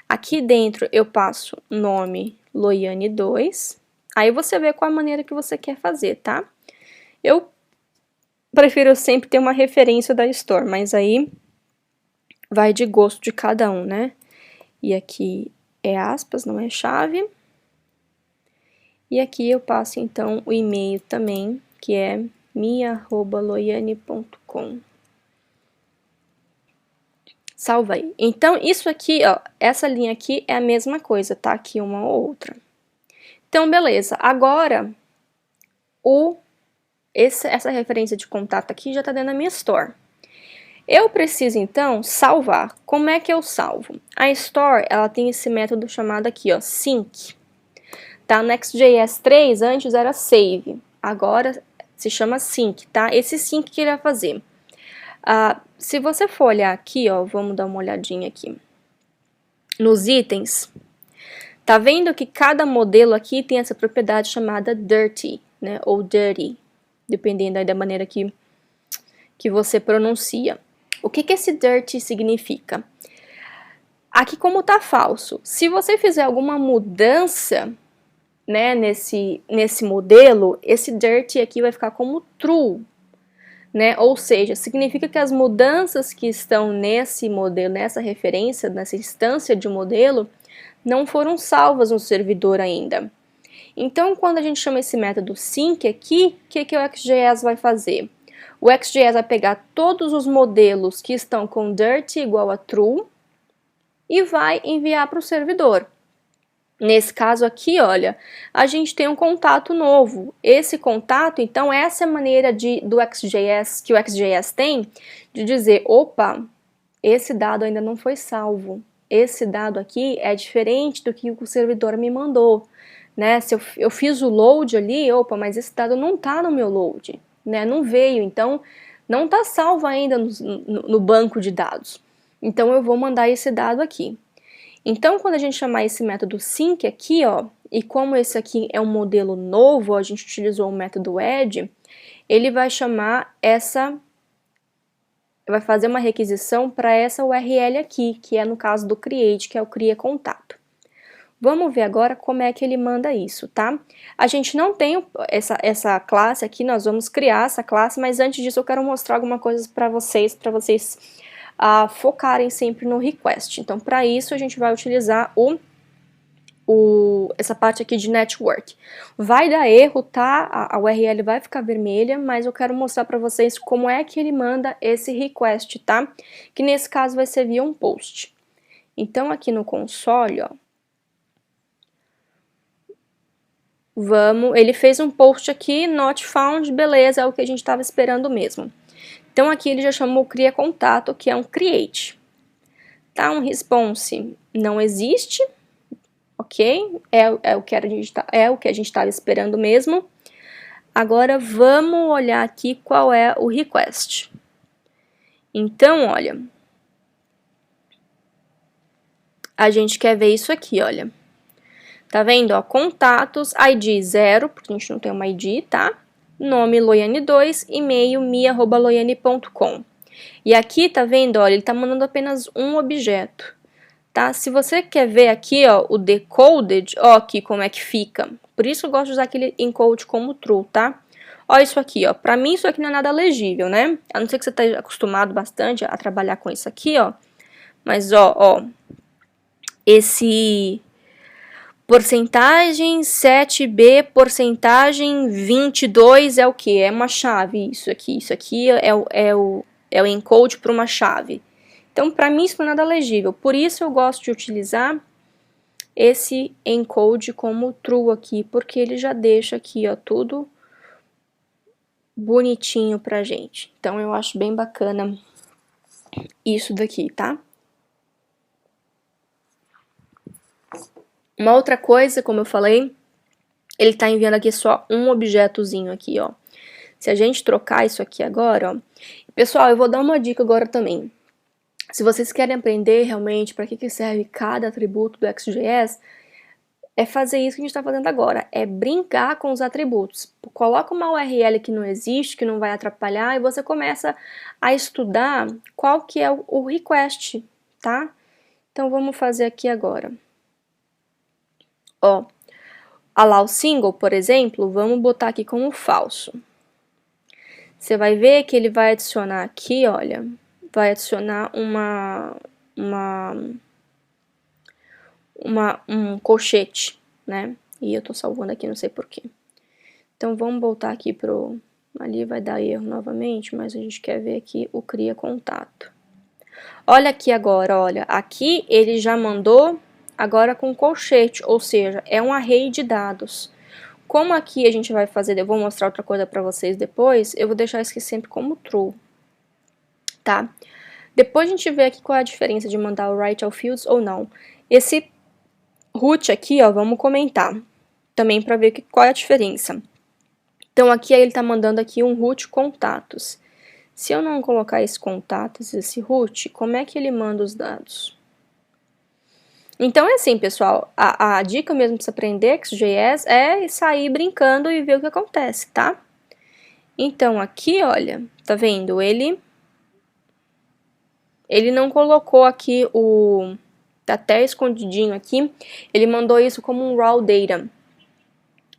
Aqui dentro eu passo nome Loiane2. Aí você vê qual a maneira que você quer fazer, tá? Eu prefiro sempre ter uma referência da Store, mas aí vai de gosto de cada um, né? E aqui é aspas, não é chave. E aqui eu passo então o e-mail também, que é mia@loiane.com. Salva aí. Então, isso aqui, ó, essa linha aqui é a mesma coisa, tá? Aqui uma ou outra. Então, beleza. Agora, essa referência de contato aqui já tá dentro da minha Store. Eu preciso, então, salvar. Como é que eu salvo? A Store, ela tem esse método chamado aqui, ó, sync. Tá? No Next.js 3, antes era save. Agora se chama sync, tá? Esse sync que ele vai fazer. Se você for olhar aqui, ó, vamos dar uma olhadinha aqui. Nos itens, tá vendo que cada modelo aqui tem essa propriedade chamada dirty, né? Ou dirty, dependendo aí da maneira que você pronuncia. O que esse dirty significa? Aqui como tá falso, se você fizer alguma mudança, né, nesse modelo, esse dirty aqui vai ficar como true, né? Ou seja, significa que as mudanças que estão nesse modelo, nessa referência, nessa instância de modelo, não foram salvas no servidor ainda. Então, quando a gente chama esse método sync aqui, o que o XJS vai fazer? O XJS vai pegar todos os modelos que estão com dirty igual a true e vai enviar para o servidor. Nesse caso aqui, olha, a gente tem um contato novo. Esse contato, então, essa é a maneira do XJS, que o XJS tem, de dizer, opa, esse dado ainda não foi salvo. Esse dado aqui é diferente do que o servidor me mandou, né? Se eu fiz o load ali, opa, mas esse dado não está no meu load, né? Não veio, então não está salvo ainda no banco de dados. Então eu vou mandar esse dado aqui. Então, quando a gente chamar esse método sync aqui, ó, e como esse aqui é um modelo novo, a gente utilizou o método add, ele vai chamar vai fazer uma requisição para essa URL aqui, que é no caso do create, que é o cria contato. Vamos ver agora como é que ele manda isso, tá? A gente não tem essa classe aqui, nós vamos criar essa classe, mas antes disso eu quero mostrar alguma coisa para vocês focarem sempre no request. Então, para isso, a gente vai utilizar essa parte aqui de network. Vai dar erro, tá? A URL vai ficar vermelha, mas eu quero mostrar para vocês como é que ele manda esse request, tá? Que nesse caso vai ser via um post. Então, aqui no console, ó, ele fez um post aqui, not found, beleza, é o que a gente estava esperando mesmo. Então, aqui ele já chamou o cria contato, que é um create. Tá? Um response não existe, ok? É o que a gente estava esperando mesmo. Agora, vamos olhar aqui qual é o request. Então, olha, a gente quer ver isso aqui, olha. Tá vendo, ó, contatos, ID 0, porque a gente não tem uma ID, tá? Nome Loiane2, e-mail mi@loiane.com. E aqui, tá vendo, olha, ele tá mandando apenas um objeto, tá? Se você quer ver aqui, ó, o decoded, ó, aqui como é que fica. Por isso eu gosto de usar aquele encode como true, tá? Ó isso aqui, ó. Pra mim isso aqui não é nada legível, né? A não ser que você esteja acostumado bastante a trabalhar com isso aqui, ó. Mas, ó, esse porcentagem 7B, porcentagem 22 é o que? É uma chave, isso aqui é o encode para uma chave. Então, para mim, isso não é nada legível. Por isso, eu gosto de utilizar esse encode como true aqui, porque ele já deixa aqui, ó, tudo bonitinho pra gente. Então, eu acho bem bacana isso daqui, tá? Uma outra coisa, como eu falei, ele tá enviando aqui só um objetozinho aqui, ó. Se a gente trocar isso aqui agora, ó. Pessoal, eu vou dar uma dica agora também. Se vocês querem aprender realmente para que serve cada atributo do XJS, é fazer isso que a gente está fazendo agora, é brincar com os atributos. Coloca uma URL que não existe, que não vai atrapalhar, e você começa a estudar qual que é o request, tá? Então, vamos fazer aqui agora. Ó, allow single, por exemplo, vamos botar aqui como falso. Você vai ver que ele vai adicionar aqui, olha, vai adicionar um colchete, né? E eu tô salvando aqui, não sei porquê. Então, vamos voltar aqui pro... Ali vai dar erro novamente, mas a gente quer ver aqui o cria contato. Olha aqui agora, olha. Aqui ele já mandou agora com colchete, ou seja, é um array de dados. Como aqui a gente vai fazer, eu vou mostrar outra coisa para vocês depois, eu vou deixar isso aqui sempre como true, tá? Depois a gente vê aqui qual é a diferença de mandar o write all fields ou não. Esse root aqui, ó, vamos comentar também para ver qual é a diferença. Então aqui ele está mandando aqui um root contatos. Se eu não colocar esse contatos, esse root, como é que ele manda os dados? Então é assim, pessoal, a dica mesmo para você aprender XJS é sair brincando e ver o que acontece, tá? Então aqui, olha, tá vendo? Ele não colocou aqui o... tá até escondidinho aqui, ele mandou isso como um raw data,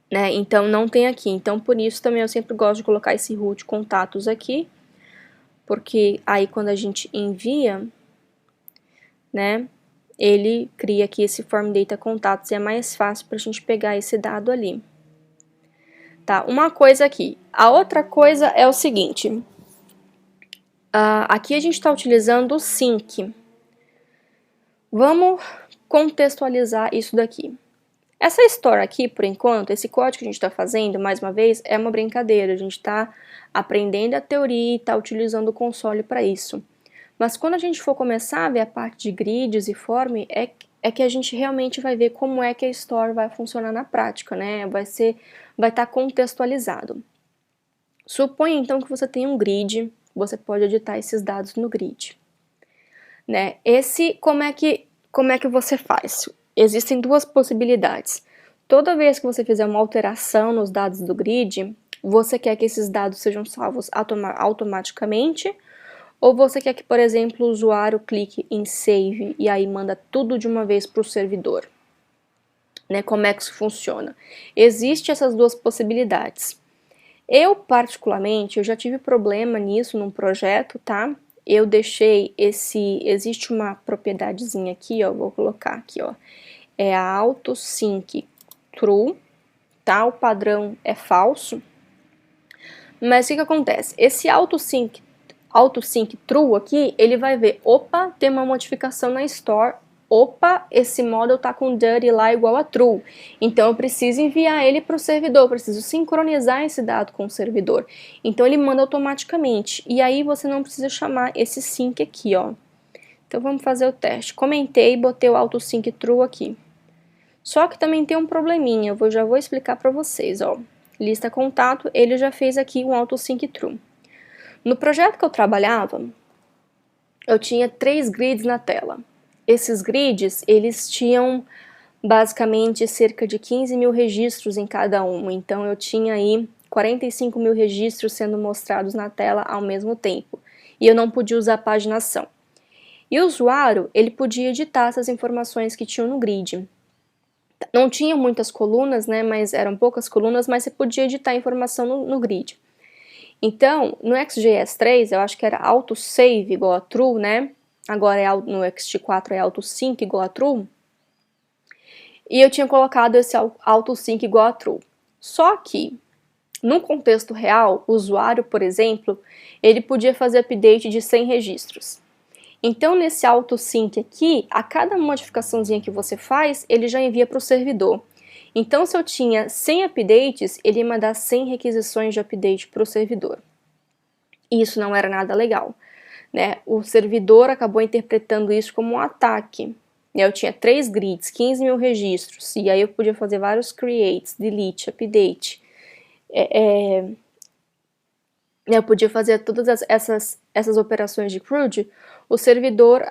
né? Então não tem aqui. Então por isso também eu sempre gosto de colocar esse root contatos aqui, porque aí quando a gente envia, né, ele cria aqui esse form data contatos e é mais fácil para a gente pegar esse dado ali. Tá, uma coisa aqui. A outra coisa é o seguinte, aqui a gente está utilizando o sync. Vamos contextualizar isso daqui. Essa história aqui, por enquanto, esse código que a gente está fazendo, mais uma vez, é uma brincadeira. A gente está aprendendo a teoria e está utilizando o console para isso. Mas quando a gente for começar a ver a parte de grids e form, é que a gente realmente vai ver como é que a store vai funcionar na prática, né? Vai estar contextualizado. Suponha então que você tem um grid, você pode editar esses dados no grid, né? Como é que você faz? Existem duas possibilidades. Toda vez que você fizer uma alteração nos dados do grid, você quer que esses dados sejam salvos automaticamente, ou você quer que, por exemplo, o usuário clique em Save e aí manda tudo de uma vez para o servidor? Né? Como é que isso funciona? Existem essas duas possibilidades. Eu, particularmente, eu já tive problema nisso num projeto, tá? Eu deixei existe uma propriedadezinha aqui, ó, vou colocar aqui, ó, é a autosync true, tá? O padrão é falso. Mas o que acontece? Esse autosync true aqui, ele vai ver, opa, tem uma modificação na store, opa, esse model tá com dirty lá igual a true, então eu preciso enviar ele para o servidor, preciso sincronizar esse dado com o servidor, então ele manda automaticamente, e aí você não precisa chamar esse sync aqui, ó. Então vamos fazer o teste, comentei, botei o autosync true aqui, só que também tem um probleminha, eu já vou explicar para vocês, ó. Lista contato, ele já fez aqui um autosync true. No projeto que eu trabalhava, eu tinha 3 grids na tela. Esses grids, eles tinham basicamente cerca de 15 mil registros em cada um, então eu tinha aí 45 mil registros sendo mostrados na tela ao mesmo tempo, e eu não podia usar paginação. E o usuário, ele podia editar essas informações que tinham no grid. Não tinha muitas colunas, né, mas eram poucas colunas, mas você podia editar a informação no grid. Então, no XJS 3, eu acho que era autosave igual a true, né? Agora no XT4 é autosync igual a true. E eu tinha colocado esse autosync igual a true. Só que, no contexto real, o usuário, por exemplo, ele podia fazer update de 100 registros. Então, nesse autosync aqui, a cada modificaçãozinha que você faz, ele já envia para o servidor. Então, se eu tinha 100 updates, ele ia mandar 100 requisições de update para o servidor. E isso não era nada legal, né? O servidor acabou interpretando isso como um ataque. Eu tinha 3 grids, 15 mil registros, e aí eu podia fazer vários creates, delete, update. Eu podia fazer todas essas operações de CRUD. O servidor,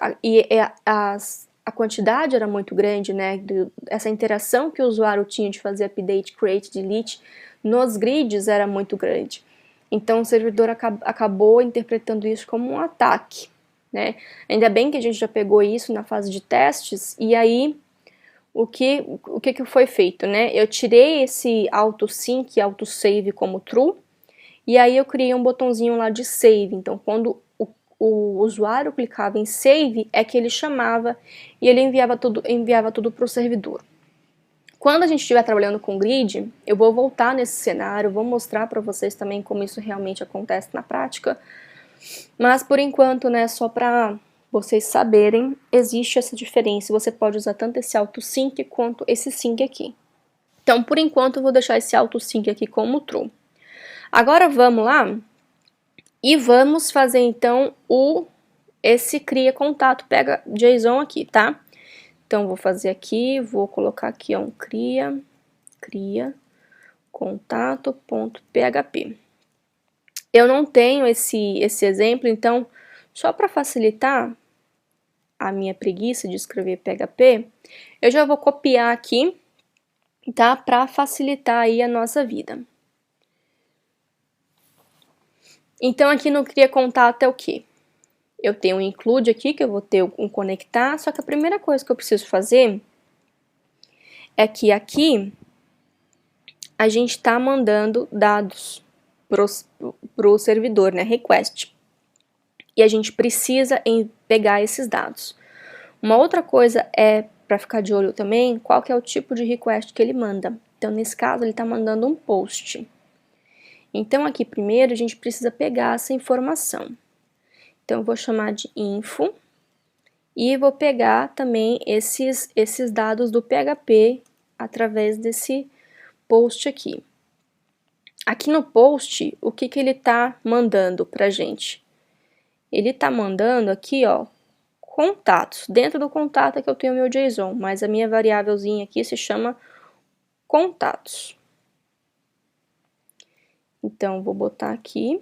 a quantidade era muito grande, né? Essa interação que o usuário tinha de fazer update, create, delete, nos grids era muito grande. Então o servidor acabou interpretando isso como um ataque, né? Ainda bem que a gente já pegou isso na fase de testes, e aí o que foi feito, né? Eu tirei esse autosync e autosave como true, e aí eu criei um botãozinho lá de save. Então quando o usuário clicava em save, é que ele chamava e ele enviava tudo para o servidor. Quando a gente estiver trabalhando com grid, eu vou voltar nesse cenário, vou mostrar para vocês também como isso realmente acontece na prática. Mas por enquanto, né, só para vocês saberem, existe essa diferença. Você pode usar tanto esse autosync quanto esse sync aqui. Então, por enquanto, eu vou deixar esse autosync aqui como true. Agora vamos lá e vamos fazer então esse cria contato, pega JSON aqui, tá? Então, vou fazer aqui, vou colocar aqui, ó, um cria contato.php. Eu não tenho esse exemplo, então, só para facilitar a minha preguiça de escrever PHP, eu já vou copiar aqui, tá? Para facilitar aí a nossa vida. Então, aqui no cria contato é o quê? Eu tenho um include aqui, que eu vou ter um conectar, só que a primeira coisa que eu preciso fazer é que aqui a gente está mandando dados para o servidor, né, request. E a gente precisa pegar esses dados. Uma outra coisa é, para ficar de olho também, qual que é o tipo de request que ele manda. Então, nesse caso, ele está mandando um post. Então, aqui primeiro a gente precisa pegar essa informação. Então, eu vou chamar de info e vou pegar também esses dados do PHP através desse post aqui. Aqui no post, o que ele está mandando para a gente? Ele está mandando aqui, ó, contatos. Dentro do contato é que eu tenho o meu JSON, mas a minha variávelzinha aqui se chama contatos. Então, vou botar aqui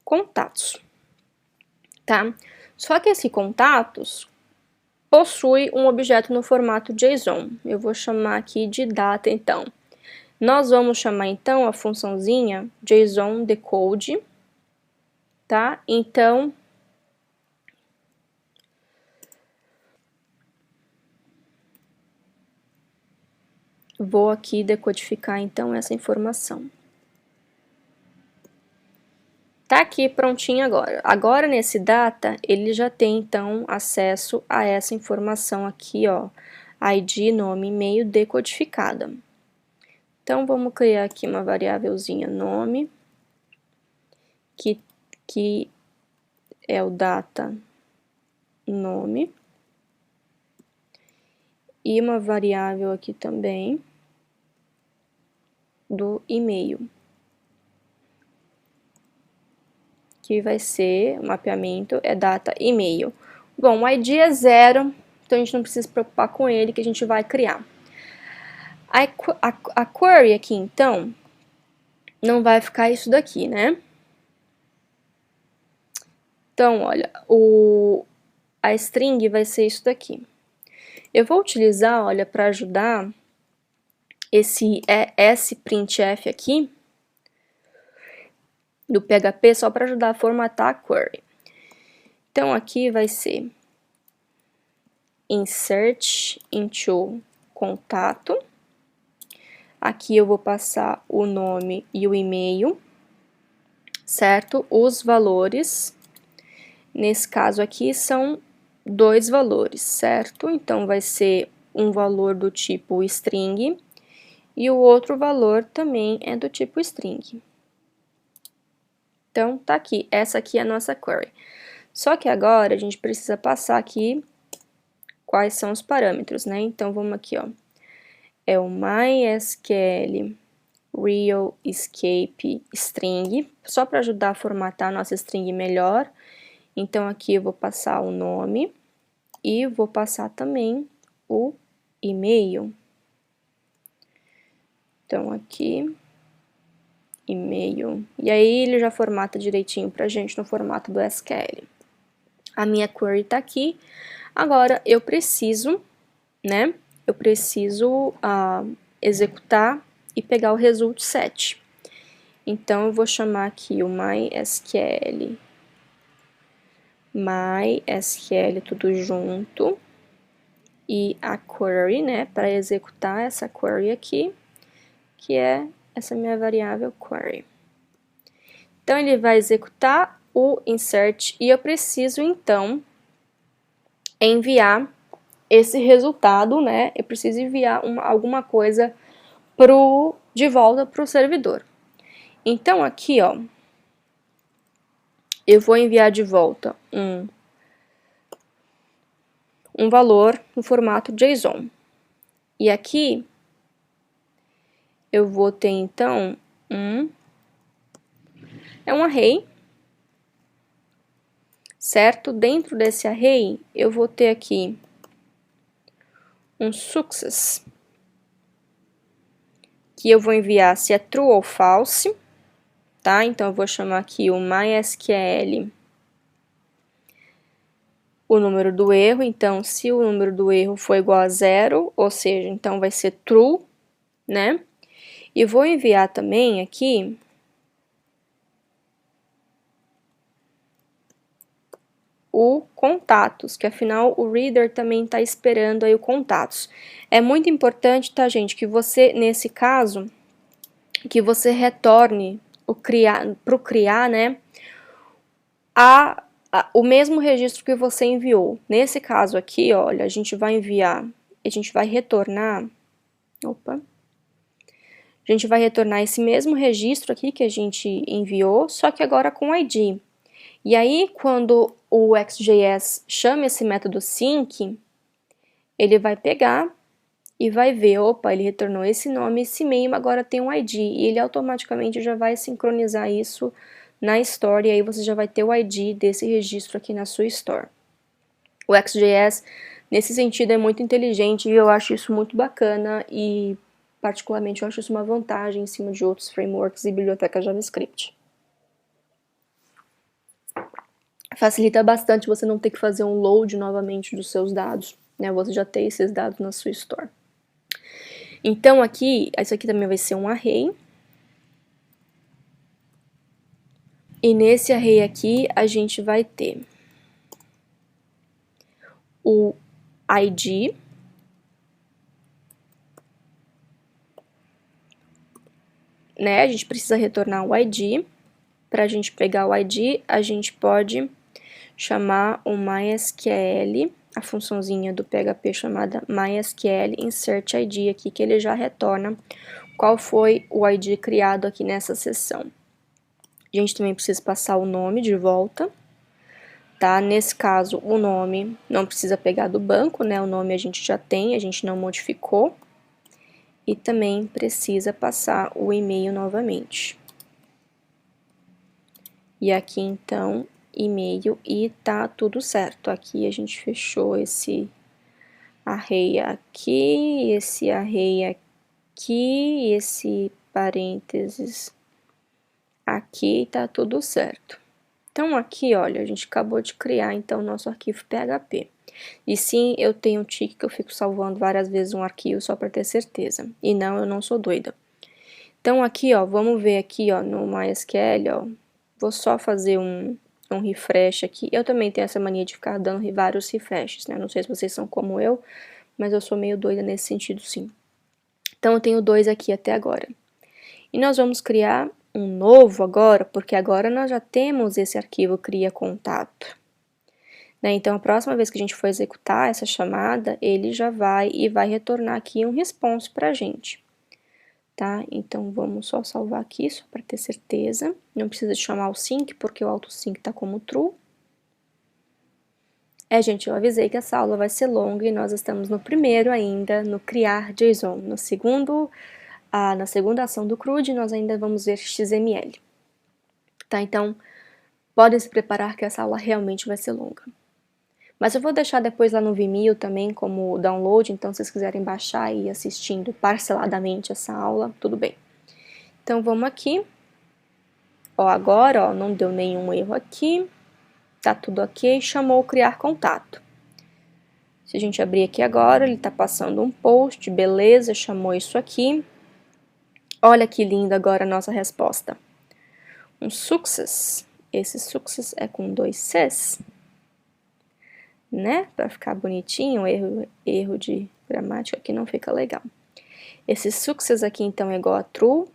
contatos, tá? Só que esse contatos possui um objeto no formato JSON. Eu vou chamar aqui de data, então. Nós vamos chamar, então, a funçãozinha JSON decode, tá? Então, vou aqui decodificar, então, essa informação. Tá aqui prontinho agora. Agora, nesse data, ele já tem, então, acesso a essa informação aqui, ó, ID, nome, e-mail decodificada. Então, vamos criar aqui uma variávelzinha nome, que é o data nome, e uma variável aqui também do e-mail, que vai ser, o mapeamento é data e-mail. Bom, o ID é 0, então a gente não precisa se preocupar com ele, que a gente vai criar. A query aqui, então, não vai ficar isso daqui, né? Então, olha, a string vai ser isso daqui. Eu vou utilizar, olha, para ajudar esse printf aqui do PHP só para ajudar a formatar a query. Então, aqui vai ser insert into contato. Aqui eu vou passar o nome e o e-mail, certo? Os valores, nesse caso aqui, são 2 valores, certo? Então, vai ser um valor do tipo string e o outro valor também é do tipo string. Então, tá aqui. Essa aqui é a nossa query. Só que agora a gente precisa passar aqui quais são os parâmetros, né? Então, vamos aqui, ó. É o MySQL real escape string, só para ajudar a formatar a nossa string melhor. Então, aqui eu vou passar o nome e vou passar também o e-mail. Então, aqui, e-mail. E aí, ele já formata direitinho pra gente no formato do SQL. A minha query tá aqui. Agora, eu preciso, né? Eu preciso executar e pegar o result set. Então, eu vou chamar aqui o MySQL tudo junto, e a query, né, para executar essa query aqui, que é essa minha variável query. Então, ele vai executar o insert e eu preciso, então, enviar esse resultado, né, eu preciso enviar alguma coisa de volta para o servidor. Então, aqui, ó, eu vou enviar de volta um valor no formato JSON. E aqui, eu vou ter, então, é um array, certo? Dentro desse array, eu vou ter aqui um success, que eu vou enviar se é true ou false, tá? Então, eu vou chamar aqui o MySQL, o número do erro. Então, se o número do erro for igual a 0, ou seja, então vai ser true, né? E vou enviar também aqui o contatos, que afinal o reader também está esperando aí o contatos. É muito importante, tá, gente, que você, nesse caso, que você retorne para o criar, né, o mesmo registro que você enviou. Nesse caso aqui, olha, a gente vai enviar, a gente vai retornar, a gente vai retornar esse mesmo registro aqui que a gente enviou, só que agora com ID. E aí, quando o XJS chama esse método sync, ele vai pegar e vai ver, opa, ele retornou esse nome, esse e-mail, agora tem um ID, e ele automaticamente já vai sincronizar isso na Store, e aí você já vai ter o ID desse registro aqui na sua Store. O XJS, nesse sentido, é muito inteligente e eu acho isso muito bacana e, particularmente, eu acho isso uma vantagem em cima de outros frameworks e bibliotecas JavaScript. Facilita bastante você não ter que fazer um load novamente dos seus dados, né? Você já tem esses dados na sua Store. Então, aqui, isso aqui também vai ser um array. E nesse array aqui, a gente vai ter o ID, né? A gente precisa retornar o ID. Para a gente pegar o ID, a gente pode chamar o MySQL, a funçãozinha do PHP chamada MySQL insert ID aqui, que ele já retorna qual foi o ID criado aqui nessa seção. A gente também precisa passar o nome de volta, tá? Nesse caso, o nome não precisa pegar do banco, né? O nome a gente já tem, a gente não modificou. E também precisa passar o e-mail novamente. E aqui, então, e-mail e tá tudo certo. Aqui a gente fechou esse array aqui, esse array aqui, esse parênteses aqui, tá tudo certo. Então, aqui, olha, a gente acabou de criar, então, o nosso arquivo PHP. E sim, eu tenho um tique que eu fico salvando várias vezes um arquivo só para ter certeza. E não, eu não sou doida. Então, aqui, ó, vamos ver aqui, ó, no MySQL, ó. Vou só fazer um refresh aqui. Eu também tenho essa mania de ficar dando vários refreshes, né? Não sei se vocês são como eu, mas eu sou meio doida nesse sentido, sim. Então, eu tenho 2 aqui até agora. E nós vamos criar um novo agora, porque agora nós já temos esse arquivo cria contato. Né? Então, a próxima vez que a gente for executar essa chamada, ele já vai retornar aqui um response para a gente. Tá? Então, vamos só salvar aqui, só para ter certeza. Não precisa chamar o sync, porque o autosync está como true. Gente, eu avisei que essa aula vai ser longa e nós estamos no primeiro ainda, no criar JSON. Na segunda ação do CRUD, nós ainda vamos ver XML. Tá? Então, podem se preparar que essa aula realmente vai ser longa. Mas eu vou deixar depois lá no Vimeo também como download, então se vocês quiserem baixar e ir assistindo parceladamente essa aula, tudo bem. Então, vamos aqui. Ó, agora, ó, não deu nenhum erro aqui. Tá tudo ok, chamou criar contato. Se a gente abrir aqui agora, ele tá passando um post, beleza, chamou isso aqui. Olha que lindo agora a nossa resposta. Um success. Esse success é com 2 Cs, né? Para ficar bonitinho, erro de gramática aqui não fica legal. Esse success aqui, então, é igual a true.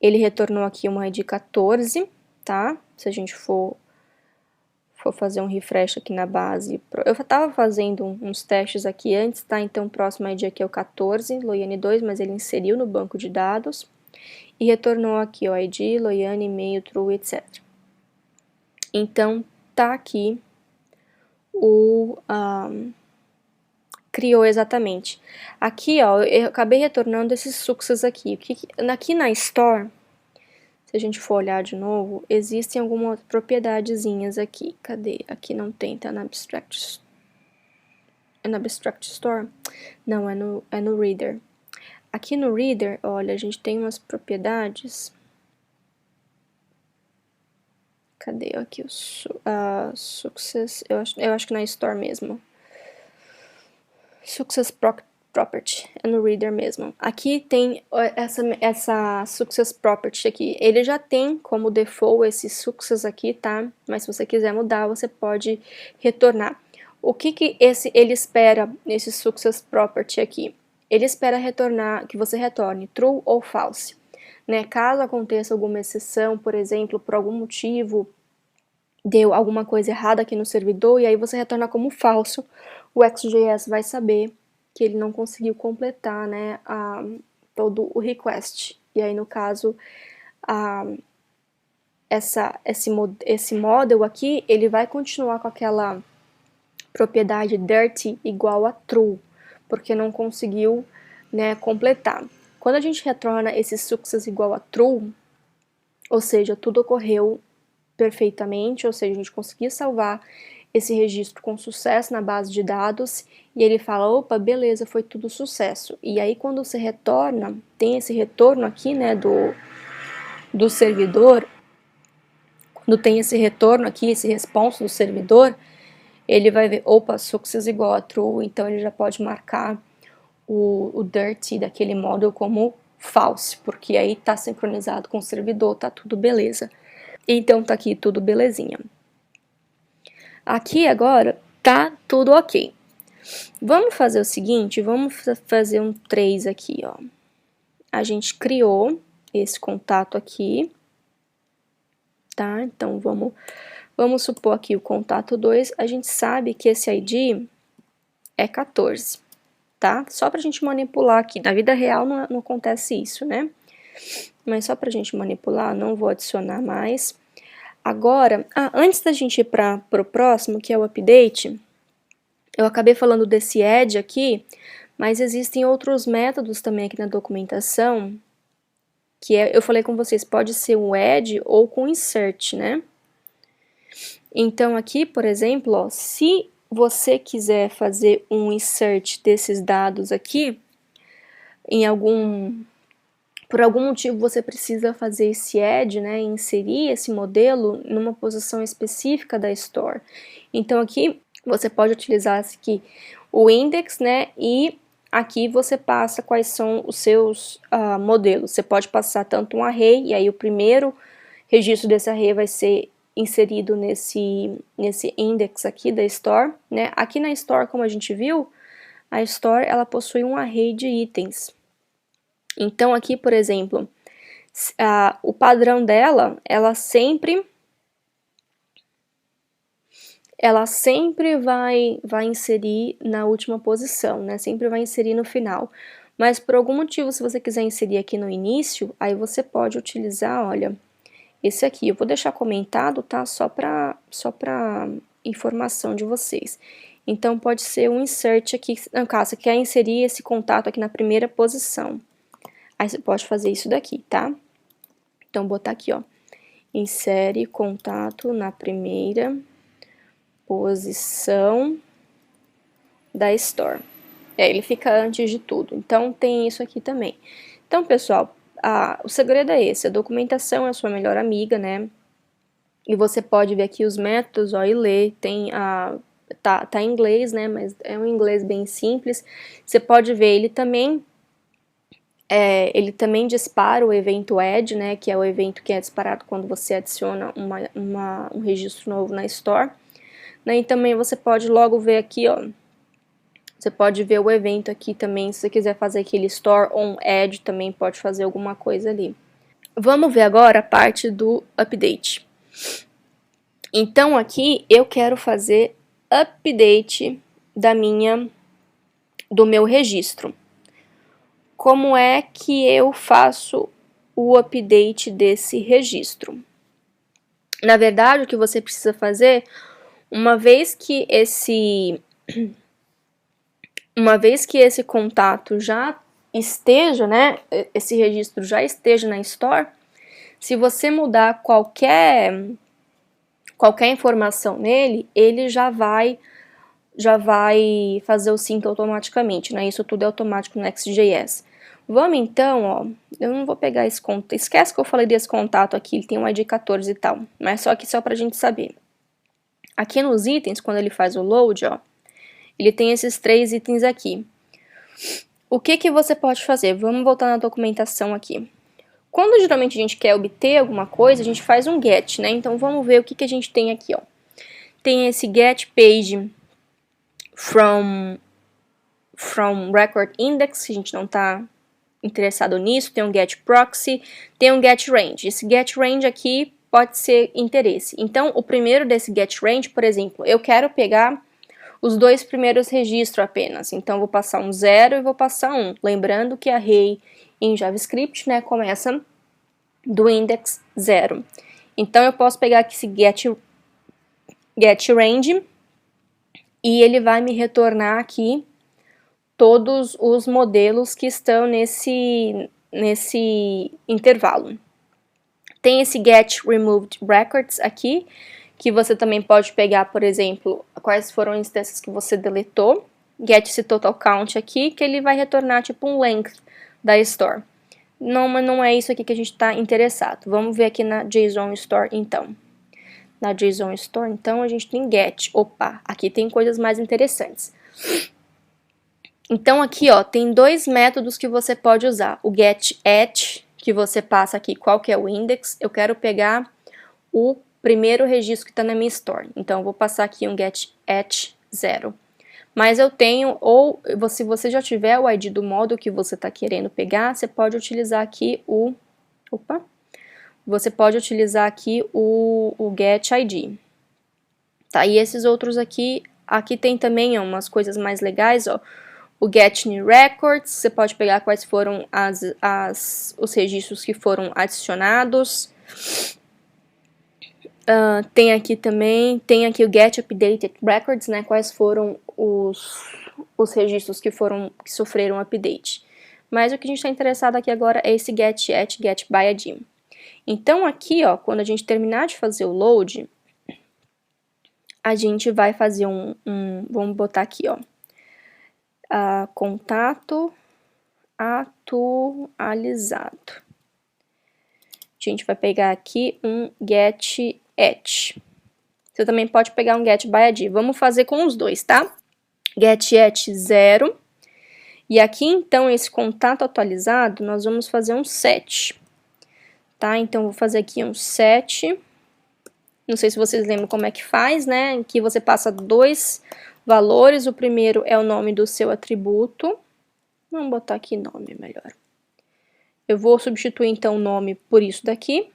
Ele retornou aqui uma ID 14, tá? Se a gente for fazer um refresh aqui na base. Eu estava fazendo uns testes aqui antes, tá? Então, o próximo ID aqui é o 14, Loiane 2, mas ele inseriu no banco de dados. E retornou aqui o ID, Loiane, e-mail, true, etc. Então, tá aqui criou exatamente. Aqui, ó, eu acabei retornando esses success aqui. Aqui na Store, se a gente for olhar de novo, existem algumas propiedadezinhas aqui. Cadê? Aqui não tem, tá na Abstract. É no Abstract Store? Não, é no Reader. Aqui no Reader, olha, a gente tem umas propriedades. Cadê aqui o success? Eu acho que na Store mesmo. Success Property, é no Reader mesmo. Aqui tem essa Success Property aqui. Ele já tem como default esse Success aqui, tá? Mas se você quiser mudar, você pode retornar. O que ele espera nesse Success Property aqui? Ele espera que você retorne true ou false. Né? Caso aconteça alguma exceção, por exemplo, por algum motivo, deu alguma coisa errada aqui no servidor, e aí você retorna como falso, o XJS vai saber que ele não conseguiu completar, né, todo o request. E aí, no caso, esse model aqui, ele vai continuar com aquela propriedade dirty igual a true, porque não conseguiu, né, completar. Quando a gente retorna esse success igual a true, ou seja, tudo ocorreu perfeitamente, ou seja, a gente conseguiu salvar esse registro com sucesso na base de dados, e ele fala, opa, beleza, foi tudo sucesso. E aí, quando você retorna, tem esse retorno aqui, né, do servidor, quando tem esse retorno aqui, esse response do servidor, ele vai ver, opa, success igual a true, então ele já pode marcar o dirty daquele model como false, porque aí tá sincronizado com o servidor, tá tudo beleza. Então tá aqui tudo belezinha. Aqui agora tá tudo ok. Vamos fazer o seguinte, vamos fazer um 3 aqui, ó. A gente criou esse contato aqui, tá? Então vamos supor aqui o contato 2, a gente sabe que esse ID é 14, tá? Só pra gente manipular aqui, na vida real não acontece isso, né? Mas só pra gente manipular, não vou adicionar mais. Agora, antes da gente ir para o próximo, que é o update, eu acabei falando desse add aqui, mas existem outros métodos também aqui na documentação, que eu falei com vocês, pode ser um add ou com insert, né? Então aqui, por exemplo, ó, se você quiser fazer um insert desses dados aqui, em algum por algum motivo você precisa fazer esse add, né, inserir esse modelo numa posição específica da store. Então aqui você pode utilizar aqui o index, né, e aqui você passa quais são os seus modelos. Você pode passar tanto um array, e aí o primeiro registro desse array vai ser inserido nesse index aqui da store, né? Aqui na store, como a gente viu, a store ela possui um array de itens. Então aqui, por exemplo, o padrão dela, ela sempre vai inserir na última posição, né? Sempre vai inserir no final. Mas por algum motivo, se você quiser inserir aqui no início, aí você pode utilizar, olha, esse aqui. Eu vou deixar comentado, tá? Só para informação de vocês. Então pode ser um insert aqui, no caso, você quer inserir esse contato aqui na primeira posição. Aí você pode fazer isso daqui, tá? Então botar aqui, ó. Insere contato na primeira posição da store. Ele fica antes de tudo. Então tem isso aqui também. Então, pessoal, o segredo é esse. A documentação é a sua melhor amiga, né? E você pode ver aqui os métodos, ó, e ler. Tem tá em inglês, né? Mas é um inglês bem simples. Você pode ver, ele também dispara o evento add, né? Que é o evento que é disparado quando você adiciona um registro novo na store. E também você pode logo ver aqui, ó, você pode ver o evento aqui também, se você quiser fazer aquele store on add, também pode fazer alguma coisa ali. Vamos ver agora a parte do update. Então aqui eu quero fazer update do meu registro. Como é que eu faço o update desse registro? Na verdade, o que você precisa fazer, uma vez que esse contato já esteja, né, esse registro já esteja na store, se você mudar qualquer informação nele, ele já vai fazer o sync automaticamente, né? Isso tudo é automático no Next.js. Vamos então, ó, eu não vou pegar esse contato, esquece que eu falei desse contato aqui, ele tem um ID 14 e tal, mas só pra gente saber. Aqui nos itens, quando ele faz o load, ó, ele tem esses 3 itens aqui. O que você pode fazer? Vamos voltar na documentação aqui. Quando geralmente a gente quer obter alguma coisa, a gente faz um get, né? Então vamos ver o que a gente tem aqui, ó. Tem esse get page from record index, que a gente não está interessado nisso. Tem um get proxy, tem um get range. Esse get range aqui pode ser interesse. Então, o primeiro desse get range, por exemplo, eu quero pegar os 2 primeiros registros apenas. Então, eu vou passar um 0 e vou passar 1. Lembrando que array em JavaScript, né, começa do index 0. Então, eu posso pegar aqui esse get range e ele vai me retornar aqui todos os modelos que estão nesse intervalo. Tem esse get removed records aqui, que você também pode pegar, por exemplo, quais foram as instâncias que você deletou. Get esse total count aqui, que ele vai retornar tipo um length da store. Não, mas não é isso aqui que a gente está interessado. Vamos ver aqui na JSON Store, então. Na JSON Store, então, a gente tem get. Opa, aqui tem coisas mais interessantes. Então, aqui, ó, tem 2 métodos que você pode usar. O get@, que você passa aqui qual que é o index. Eu quero pegar o primeiro registro que está na minha store. Então, eu vou passar aqui um get@ 0. Mas eu tenho, ou se você já tiver o ID do módulo que você está querendo pegar, você pode utilizar aqui o getID. Tá? E esses outros aqui tem também umas coisas mais legais, ó. O get new records, você pode pegar quais foram os registros que foram adicionados. Tem aqui também, o get updated records, né, quais foram os registros que sofreram update. Mas o que a gente está interessado aqui agora é esse get by ID. Então aqui, ó, quando a gente terminar de fazer o load, a gente vai fazer vamos botar aqui, ó, contato atualizado. A gente vai pegar aqui um get@. Você também pode pegar um get_by_id. Vamos fazer com os dois, tá? Get@ 0. E aqui, então, esse contato atualizado, nós vamos fazer um set. Tá? Então, vou fazer aqui um set. Não sei se vocês lembram como é que faz, né? Em que você passa dois valores. O primeiro é o nome do seu atributo. Vamos botar aqui nome, melhor. Eu vou substituir, então, o nome por isso daqui.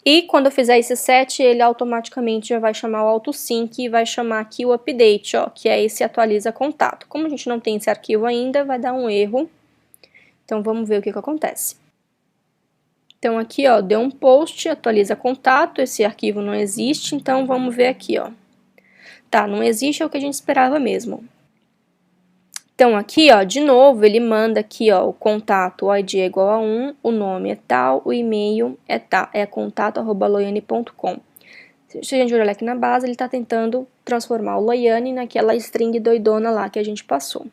E quando eu fizer esse set, ele automaticamente já vai chamar o AutoSync e vai chamar aqui o update, ó, que é esse atualiza contato. Como a gente não tem esse arquivo ainda, vai dar um erro. Então, vamos ver o que acontece. Então, aqui, ó, deu um post, atualiza contato, esse arquivo não existe, então vamos ver aqui, ó. Tá, não existe, é o que a gente esperava mesmo. Então, aqui, ó, de novo, ele manda aqui, ó, o contato, o ID é igual a 1, o nome é tal, o e-mail é tal, é contato@loiane.com. Se a gente olhar aqui na base, ele está tentando transformar o Loiane naquela string doidona lá que a gente passou.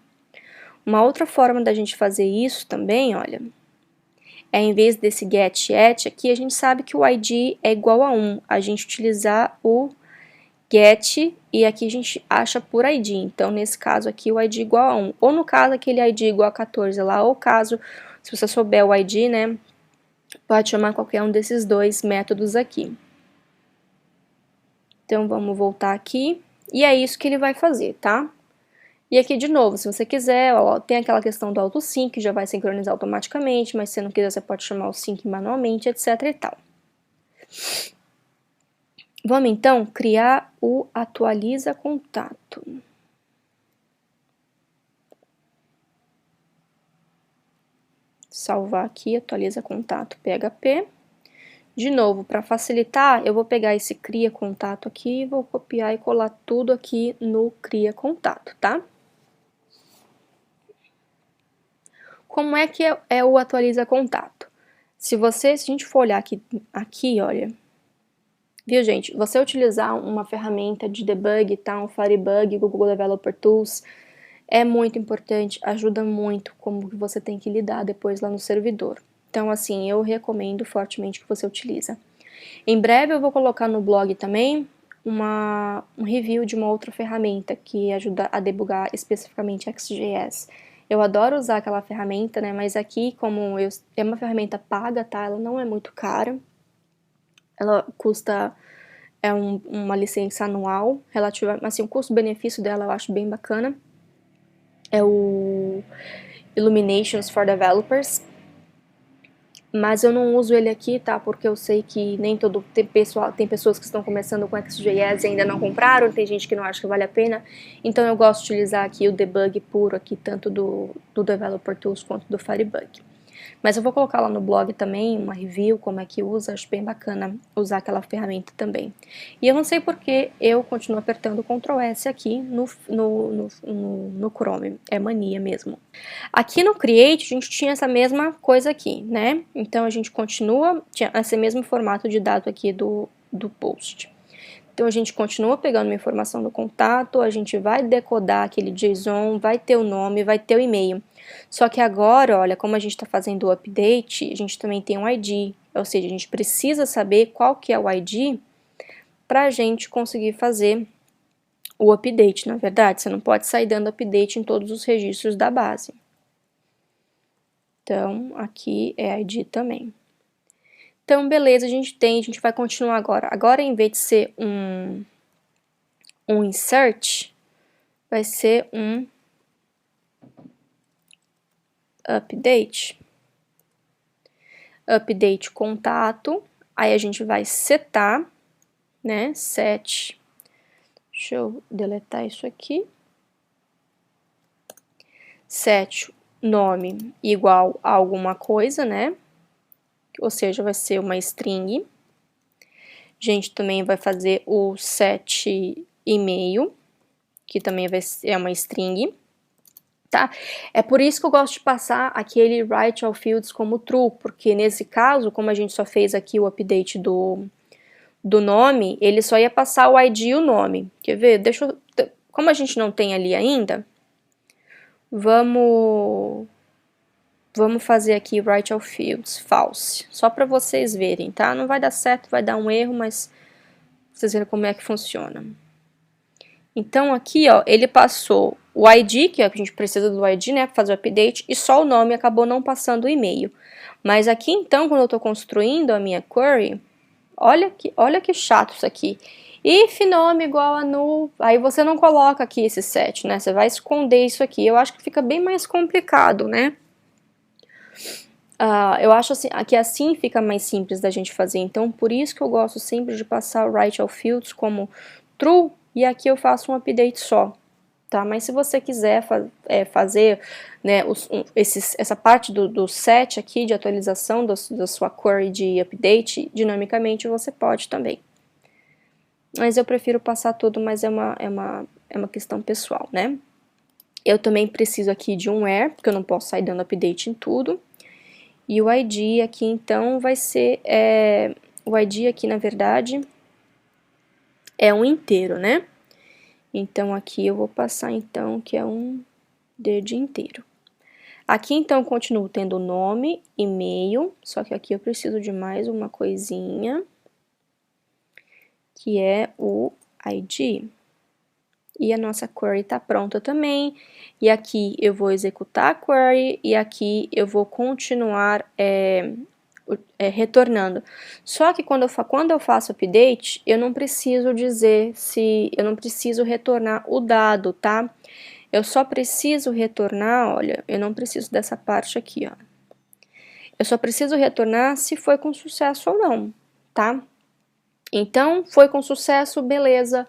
Uma outra forma da gente fazer isso também, olha, é em vez desse get@ aqui, a gente sabe que o ID é igual a 1, a gente utilizar o get, e aqui a gente acha por ID, então nesse caso aqui o ID igual a 1, ou no caso aquele ID igual a 14 lá, ou caso, se você souber o ID, né, pode chamar qualquer um desses dois métodos aqui. Então vamos voltar aqui, e é isso que ele vai fazer, tá? E aqui de novo, se você quiser, ó, tem aquela questão do AutoSync, que já vai sincronizar automaticamente, mas se não quiser você pode chamar o sync manualmente, etc e tal. Vamos então criar o atualiza contato. Salvar aqui, atualiza contato PHP. De novo, para facilitar, eu vou pegar esse cria contato aqui e vou copiar e colar tudo aqui no cria contato, tá? Como é que é o atualiza contato? Se a gente for olhar aqui, olha, viu, gente? Você utilizar uma ferramenta de debug, tá? Um Firebug, Google Developer Tools, é muito importante, ajuda muito como você tem que lidar depois lá no servidor. Então, assim, eu recomendo fortemente que você utilize. Em breve eu vou colocar no blog também um review de uma outra ferramenta que ajuda a debugar especificamente XJS. Eu adoro usar aquela ferramenta, né? Mas aqui, como é uma ferramenta paga, tá? Ela não é muito cara. Ela custa uma licença anual, relativa, assim, o custo-benefício dela eu acho bem bacana. É o Illuminations for Developers, mas eu não uso ele aqui, tá? Porque eu sei que nem todo tem pessoas que estão começando com XJS e ainda não compraram, tem gente que não acha que vale a pena, então eu gosto de utilizar aqui o debug puro aqui, tanto do Developer Tools quanto do Firebug. Mas eu vou colocar lá no blog também uma review, como é que usa, acho bem bacana usar aquela ferramenta também. E eu não sei porque eu continuo apertando Ctrl S aqui no Chrome, é mania mesmo. Aqui no Create a gente tinha essa mesma coisa aqui, né? Então a gente tinha esse mesmo formato de dado aqui do post. Então a gente continua pegando uma informação do contato, a gente vai decodar aquele JSON, vai ter o nome, vai ter o e-mail. Só que agora, olha, como a gente está fazendo o update, a gente também tem um ID, ou seja, a gente precisa saber qual que é o ID para a gente conseguir fazer o update, na verdade. Você não pode sair dando update em todos os registros da base. Então, aqui é ID também. Então, beleza, a gente vai continuar agora. Agora, em vez de ser um insert, vai ser um update. Update contato, aí a gente vai setar, né, set, deixa eu deletar isso aqui, set nome igual a alguma coisa, né, ou seja, vai ser uma string. A gente também vai fazer o set e-mail, que também é uma string, tá? É por isso que eu gosto de passar aquele write all fields como true, porque nesse caso, como a gente só fez aqui o update do nome, ele só ia passar o ID e o nome. Quer ver? Como a gente não tem ali ainda, Vamos fazer aqui Right All Fields False, só para vocês verem, tá? Não vai dar certo, vai dar um erro, mas vocês verem como é que funciona. Então, aqui, ó, ele passou o ID, que a gente precisa do ID, né, para fazer o update, e só o nome, acabou não passando o e-mail. Mas aqui, então, quando eu estou construindo a minha query, olha que chato isso aqui. If nome igual a null, aí você não coloca aqui esse set, né, você vai esconder isso aqui. Eu acho que fica bem mais complicado, né? Eu acho assim, que assim fica mais simples da gente fazer, então por isso que eu gosto sempre de passar o Right All Fields como true, e aqui eu faço um update só, tá? Mas se você quiser fazer, né, essa parte do set aqui de atualização da sua query de update, dinamicamente você pode também. Mas eu prefiro passar tudo, mas é uma questão pessoal, né? Eu também preciso aqui de um where, porque eu não posso sair dando update em tudo. E o ID aqui, então, vai ser... o ID aqui, na verdade, é um inteiro, né? Então, aqui eu vou passar, então, que é um DD inteiro. Aqui, então, eu continuo tendo nome, e-mail, só que aqui eu preciso de mais uma coisinha, que é o ID. E a nossa query está pronta também. E aqui eu vou executar a query e aqui eu vou continuar retornando. Só que quando eu faço update, eu não preciso dizer eu não preciso retornar o dado, tá? Eu só preciso retornar, olha, eu não preciso dessa parte aqui, ó. Eu só preciso retornar se foi com sucesso ou não, tá? Então, foi com sucesso, beleza.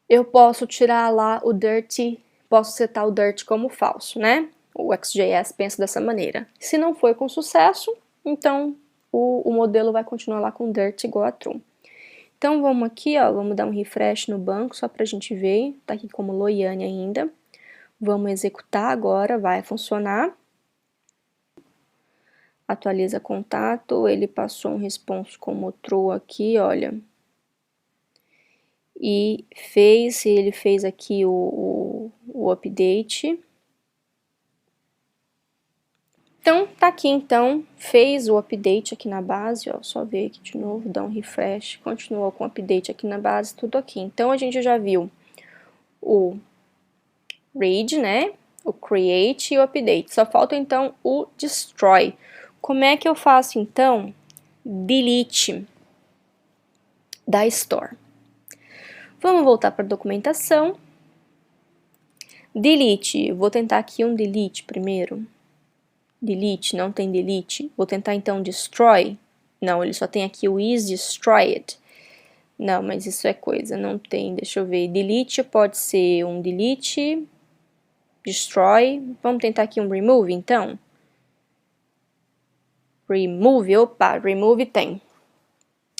Eu posso tirar lá o dirty, posso setar o dirty como falso, né? O XJS pensa dessa maneira. Se não foi com sucesso, então o modelo vai continuar lá com dirt igual a true. Então vamos aqui, ó, vamos dar um refresh no banco só pra gente ver, tá aqui como Loiane ainda. Vamos executar agora, vai funcionar. Atualiza contato, ele passou um response como true aqui, olha. E ele fez aqui o update. Então, tá aqui, então, fez o update aqui na base, ó, só ver aqui de novo, dá um refresh, continuou com o update aqui na base, tudo aqui. Então, a gente já viu o read, né, o create e o update. Só falta, então, o destroy. Como é que eu faço, então, delete da store? Vamos voltar para a documentação. Delete, vou tentar aqui um delete primeiro. Delete, não tem delete. Vou tentar então destroy. Não, ele só tem aqui o is destroyed. Não, mas isso é coisa, não tem, deixa eu ver. Delete pode ser um delete, destroy. Vamos tentar aqui um remove, então. Remove, opa, remove tem.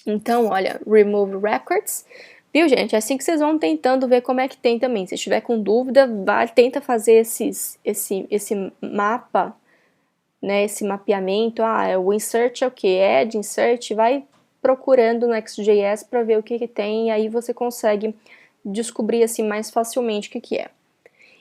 Então, olha, remove records. Viu, gente? É assim que vocês vão tentando ver como é que tem também. Se estiver com dúvida, tenta fazer esse mapa, né, esse mapeamento, o insert é o que? Add, insert, vai procurando no XJS para ver o que tem e aí você consegue descobrir assim mais facilmente o que é.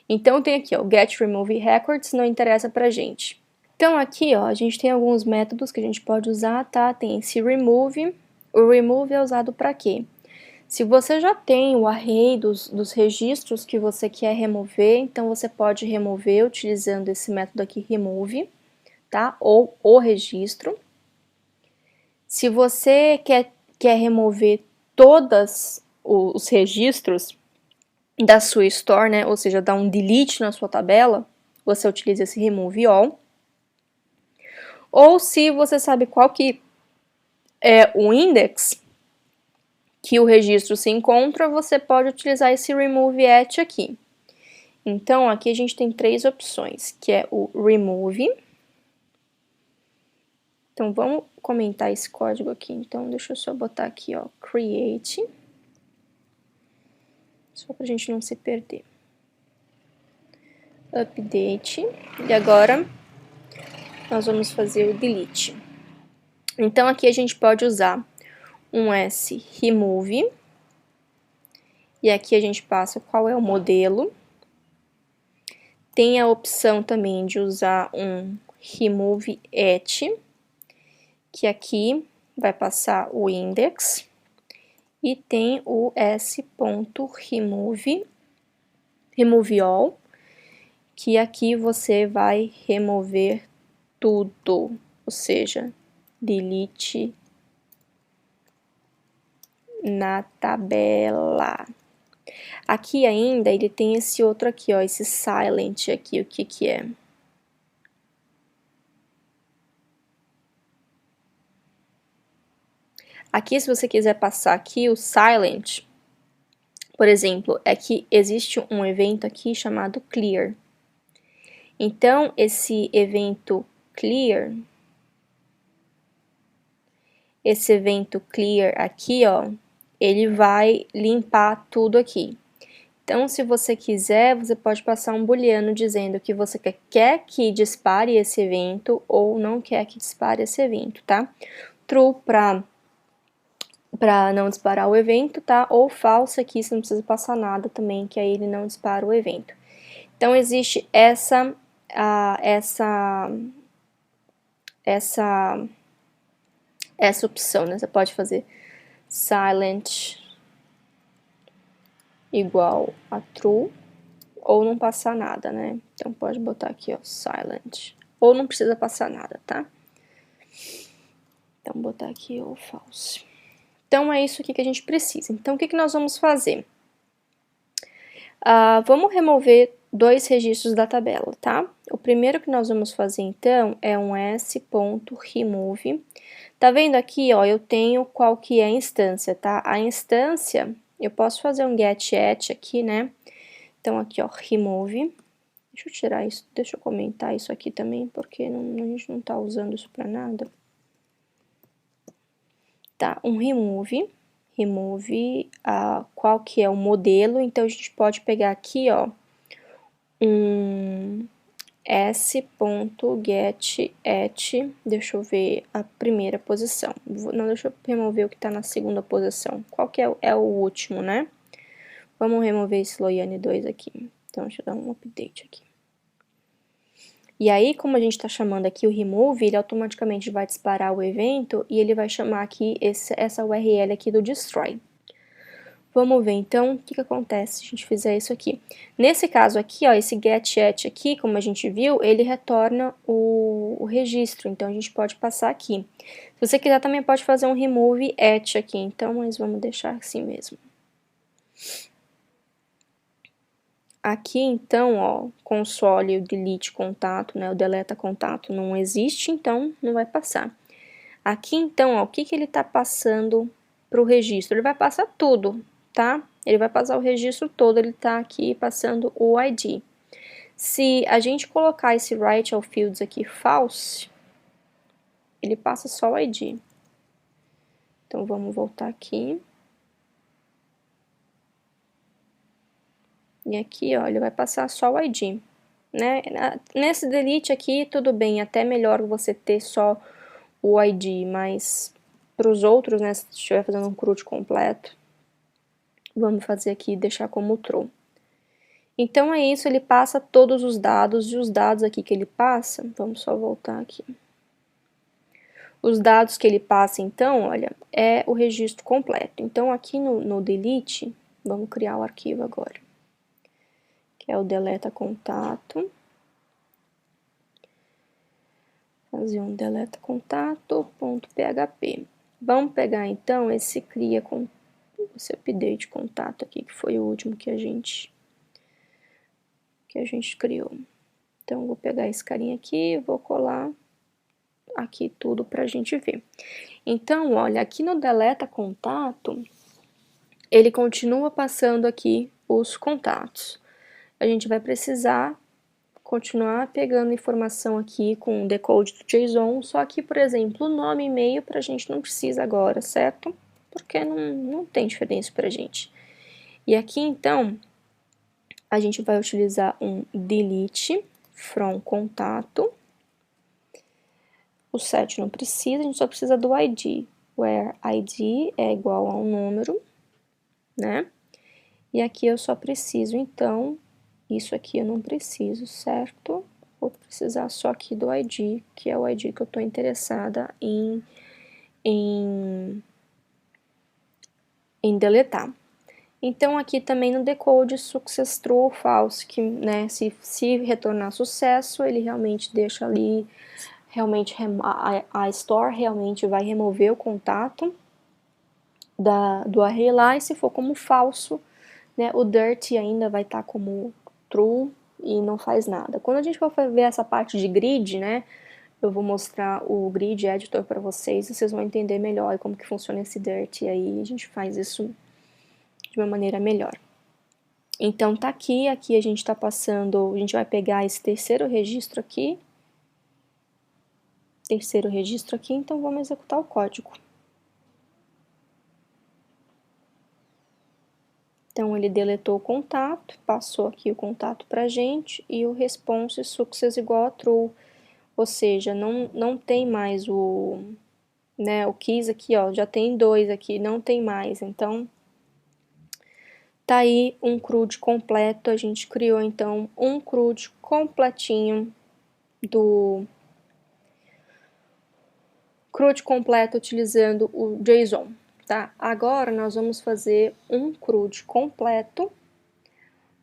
Então tem aqui, ó, get remove records, não interessa pra gente. Então aqui, ó, a gente tem alguns métodos que a gente pode usar, tá? Tem esse remove. O remove é usado para quê? Se você já tem o array dos registros que você quer remover, então você pode remover utilizando esse método aqui, remove, tá? Ou o registro. Se você quer remover todos os registros da sua store, né? Ou seja, dar um delete na sua tabela, você utiliza esse remove all. Ou se você sabe qual que é o index que o registro se encontra, você pode utilizar esse remove at aqui. Então, aqui a gente tem três opções, que é o remove. Então, vamos comentar esse código aqui. Então, deixa eu só botar aqui, ó, create. Só pra gente não se perder. Update. E agora, nós vamos fazer o delete. Então, aqui a gente pode usar um S remove. E aqui a gente passa qual é o modelo. Tem a opção também de usar um remove at, que aqui vai passar o index, e tem o s.remove, remove all, que aqui você vai remover tudo, ou seja, delete na tabela. Aqui ainda ele tem esse outro aqui, ó, esse silent aqui, o que que é? Aqui, se você quiser passar aqui o silent, por exemplo, é que existe um evento aqui chamado clear. Então, esse evento clear aqui, ó, ele vai limpar tudo aqui. Então, se você quiser, você pode passar um booleano dizendo que você quer que dispare esse evento ou não quer que dispare esse evento, tá? True para não disparar o evento, tá? Ou false aqui, você não precisa passar nada também, que aí ele não dispara o evento. Então, existe essa opção, né? Você pode fazer silent igual a true, ou não passar nada, né? Então, pode botar aqui, ó, silent. Ou não precisa passar nada, tá? Então, botar aqui o false. Então, é isso aqui que a gente precisa. Então, o que nós vamos fazer? Vamos remover dois registros da tabela, tá? O primeiro que nós vamos fazer, então, é um s.remove. Tá vendo aqui, ó, eu tenho qual que é a instância, tá? A instância, eu posso fazer um getAt aqui, né? Então, aqui, ó, remove. Deixa eu tirar isso, deixa eu comentar isso aqui também, porque a gente não tá usando isso pra nada. Tá, um remove qual que é o modelo, então a gente pode pegar aqui, ó, um s.getAt, deixa eu ver a primeira posição, não, deixa eu remover o que tá na segunda posição, qual que é o último, né? Vamos remover esse Loiane2 aqui, então deixa eu dar um update aqui. E aí, como a gente está chamando aqui o remove, ele automaticamente vai disparar o evento e ele vai chamar aqui essa URL aqui do destroy. Vamos ver, então, o que acontece se a gente fizer isso aqui. Nesse caso aqui, ó, esse getAt aqui, como a gente viu, ele retorna o registro, então a gente pode passar aqui. Se você quiser, também pode fazer um remove at aqui, então, mas vamos deixar assim mesmo. Aqui, então, ó, console, o delete contato, né, o deleta contato não existe, então não vai passar. Aqui, então, ó, o que ele tá passando pro registro? Ele vai passar tudo, tá? Ele vai passar o registro todo, ele tá aqui passando o ID. Se a gente colocar esse write all fields aqui false, ele passa só o ID. Então, vamos voltar aqui. E aqui, ó, ele vai passar só o ID, né? Nesse delete aqui, tudo bem, até melhor você ter só o ID, mas para os outros, né, se estiver fazendo um CRUD completo, vamos fazer aqui, deixar como true. Então, é isso, ele passa todos os dados, e os dados aqui que ele passa, vamos só voltar aqui. Os dados que ele passa, então, olha, é o registro completo. Então, aqui no delete, vamos criar o arquivo agora. Que é o deleta contato. Fazer um deleta contato.php. Vamos pegar então esse esse update contato aqui, que foi o último que a gente criou. Então, vou pegar esse carinha aqui e vou colar aqui tudo pra gente ver. Então, olha, aqui no deleta contato, ele continua passando aqui os contatos. A gente vai precisar continuar pegando informação aqui com o decode do JSON, só que, por exemplo, o nome e e-mail pra gente não precisa agora, certo? Porque não tem diferença pra gente. E aqui, então, a gente vai utilizar um delete from contato. O set não precisa, a gente só precisa do ID, where ID é igual a um número, né? E aqui eu só preciso, então, Isso aqui eu não preciso, certo? Vou precisar só aqui do ID, que é o ID que eu estou interessada em deletar. Então, aqui também no decode success true ou false, que, né, se retornar sucesso, ele realmente deixa ali, realmente a store realmente vai remover o contato do array lá, e se for como falso, né, o dirt ainda vai estar como true e não faz nada. Quando a gente for ver essa parte de grid, né, eu vou mostrar o grid editor para vocês e vocês vão entender melhor como que funciona esse dirt, e aí a gente faz isso de uma maneira melhor. Então tá aqui a gente tá passando, a gente vai pegar esse terceiro registro aqui, então vamos executar o código. Então ele deletou o contato, passou aqui o contato pra gente e o response success igual a true, ou seja, não tem mais o, né, o keys aqui, ó, já tem 2 aqui, não tem mais, então tá aí um CRUD completo, a gente criou então um CRUD completinho do CRUD completo utilizando o JSON, tá? Agora nós vamos fazer um CRUD completo,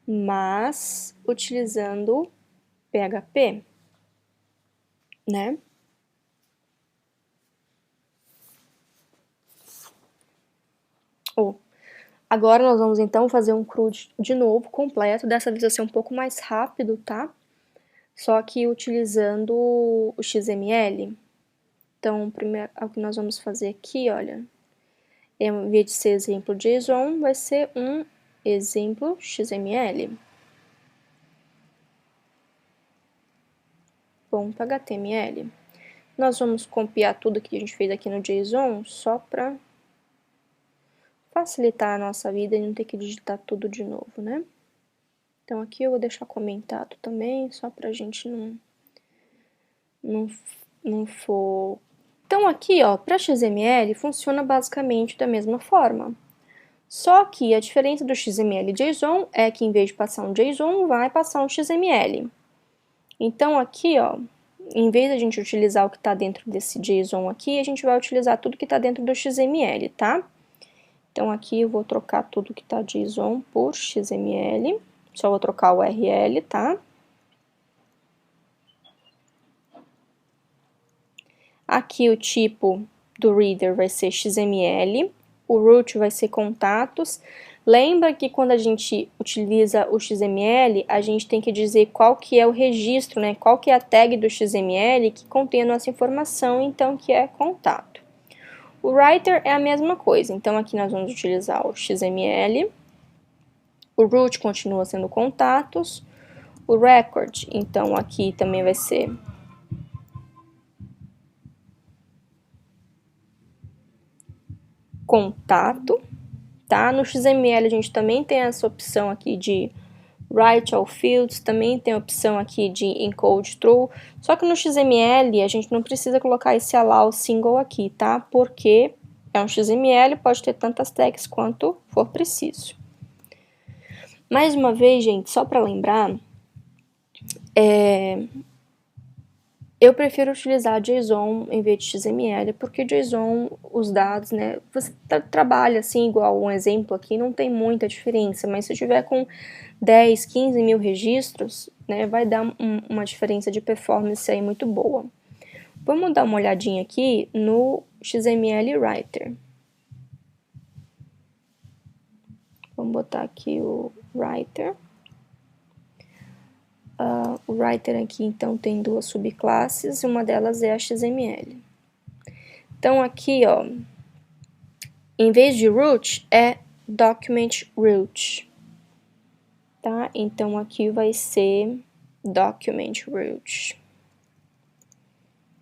mas utilizando PHP, né? Agora nós vamos então fazer um CRUD de novo, completo, dessa vez vai ser um pouco mais rápido, tá? Só que utilizando o XML. Então, primeiro, o que nós vamos fazer aqui, olha, em vez de ser exemplo JSON, vai ser um exemplo XML. .html. Nós vamos copiar tudo que a gente fez aqui no JSON, só para facilitar a nossa vida e não ter que digitar tudo de novo, né? Então aqui eu vou deixar comentado também, só para a gente não for... Então aqui, ó, para XML funciona basicamente da mesma forma. Só que a diferença do XML e JSON é que em vez de passar um JSON, vai passar um XML. Então aqui, ó, em vez de a gente utilizar o que está dentro desse JSON aqui, a gente vai utilizar tudo que está dentro do XML, tá? Então aqui eu vou trocar tudo que está JSON por XML, só vou trocar o URL, tá? Aqui o tipo do reader vai ser XML, o root vai ser contatos. Lembra que quando a gente utiliza o XML, a gente tem que dizer qual que é o registro, né? Qual que é a tag do XML que contém a nossa informação, então que é contato. O writer é a mesma coisa, então aqui nós vamos utilizar o XML. O root continua sendo contatos. O record, então aqui também vai ser contato, tá? No XML a gente também tem essa opção aqui de write all fields, também tem a opção aqui de encode true, só que no XML a gente não precisa colocar esse allow single aqui, tá? Porque é um XML, pode ter tantas tags quanto for preciso. Mais uma vez, gente, só para lembrar, eu prefiro utilizar JSON em vez de XML, porque JSON, os dados, né, você trabalha assim, igual um exemplo aqui, não tem muita diferença, mas se tiver com 10, 15 mil registros, né, vai dar uma diferença de performance aí muito boa. Vamos dar uma olhadinha aqui no XML Writer. Vamos botar aqui o Writer. O Writer aqui, então, tem duas subclasses, e uma delas é a XML. Então, aqui, ó, em vez de root, é document root, tá? Então, aqui vai ser document root.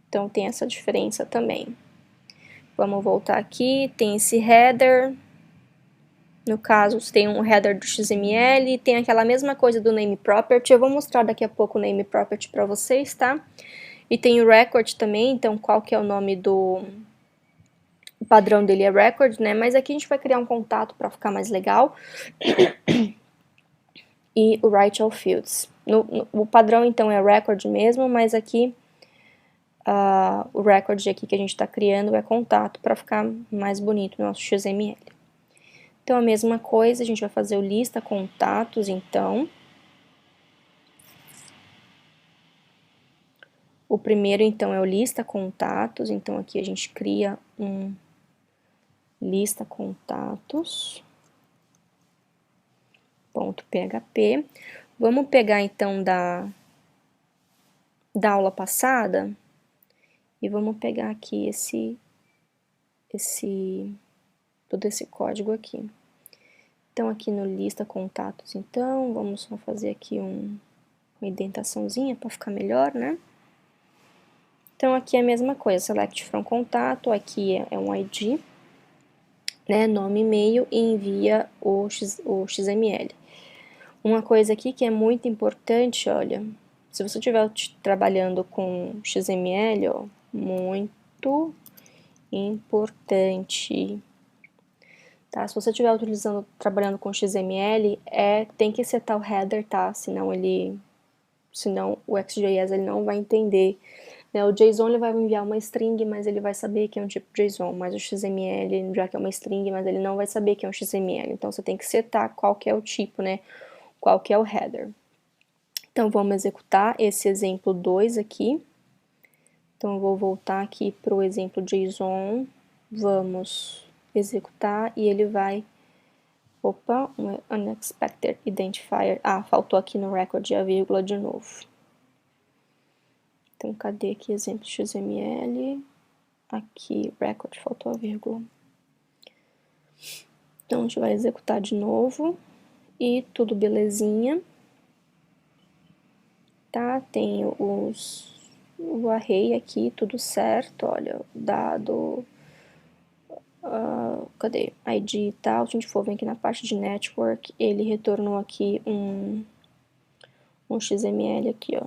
Então, tem essa diferença também. Vamos voltar aqui, tem esse header. No caso, tem um header do XML, tem aquela mesma coisa do name property. Eu vou mostrar daqui a pouco o name property para vocês, tá? E tem o record também, então qual que é o nome do... O padrão dele é record, né? Mas aqui a gente vai criar um contato para ficar mais legal. e o Write All Fields. O padrão, então, é record mesmo, mas aqui o record aqui que a gente está criando é contato para ficar mais bonito no nosso XML. Então, a mesma coisa, a gente vai fazer o lista contatos, então. O primeiro, então, é o lista contatos, então aqui a gente cria um lista contatos, .php. Vamos pegar, então, da aula passada e vamos pegar aqui todo esse código aqui. Então, aqui no lista contatos, então, vamos só fazer aqui uma indentaçãozinha para ficar melhor, né? Então, aqui é a mesma coisa, select from contato, aqui é um ID, né, nome, e-mail, e envia o XML. Uma coisa aqui que é muito importante, olha, se você estiver trabalhando com XML, ó, muito importante, tá? Se você estiver trabalhando com XML, tem que setar o header, tá? Senão o XJS ele não vai entender. Né? O JSON ele vai enviar uma string, mas ele vai saber que é um tipo JSON, mas o XML, já que é uma string, mas ele não vai saber que é um XML. Então, você tem que setar qual que é o tipo, né? Qual que é o header. Então, vamos executar esse exemplo 2 aqui. Então, eu vou voltar aqui para o exemplo JSON, vamos executar e ele vai... Opa, um unexpected identifier. Ah, faltou aqui no record a vírgula de novo. Então, cadê aqui exemplo XML? Aqui, record, faltou a vírgula. Então, a gente vai executar de novo. E tudo belezinha. Tá? Tem o array aqui, tudo certo. Olha, dado... cadê? ID e tal. Se a gente for ver aqui na parte de network, ele retornou aqui um XML aqui, ó.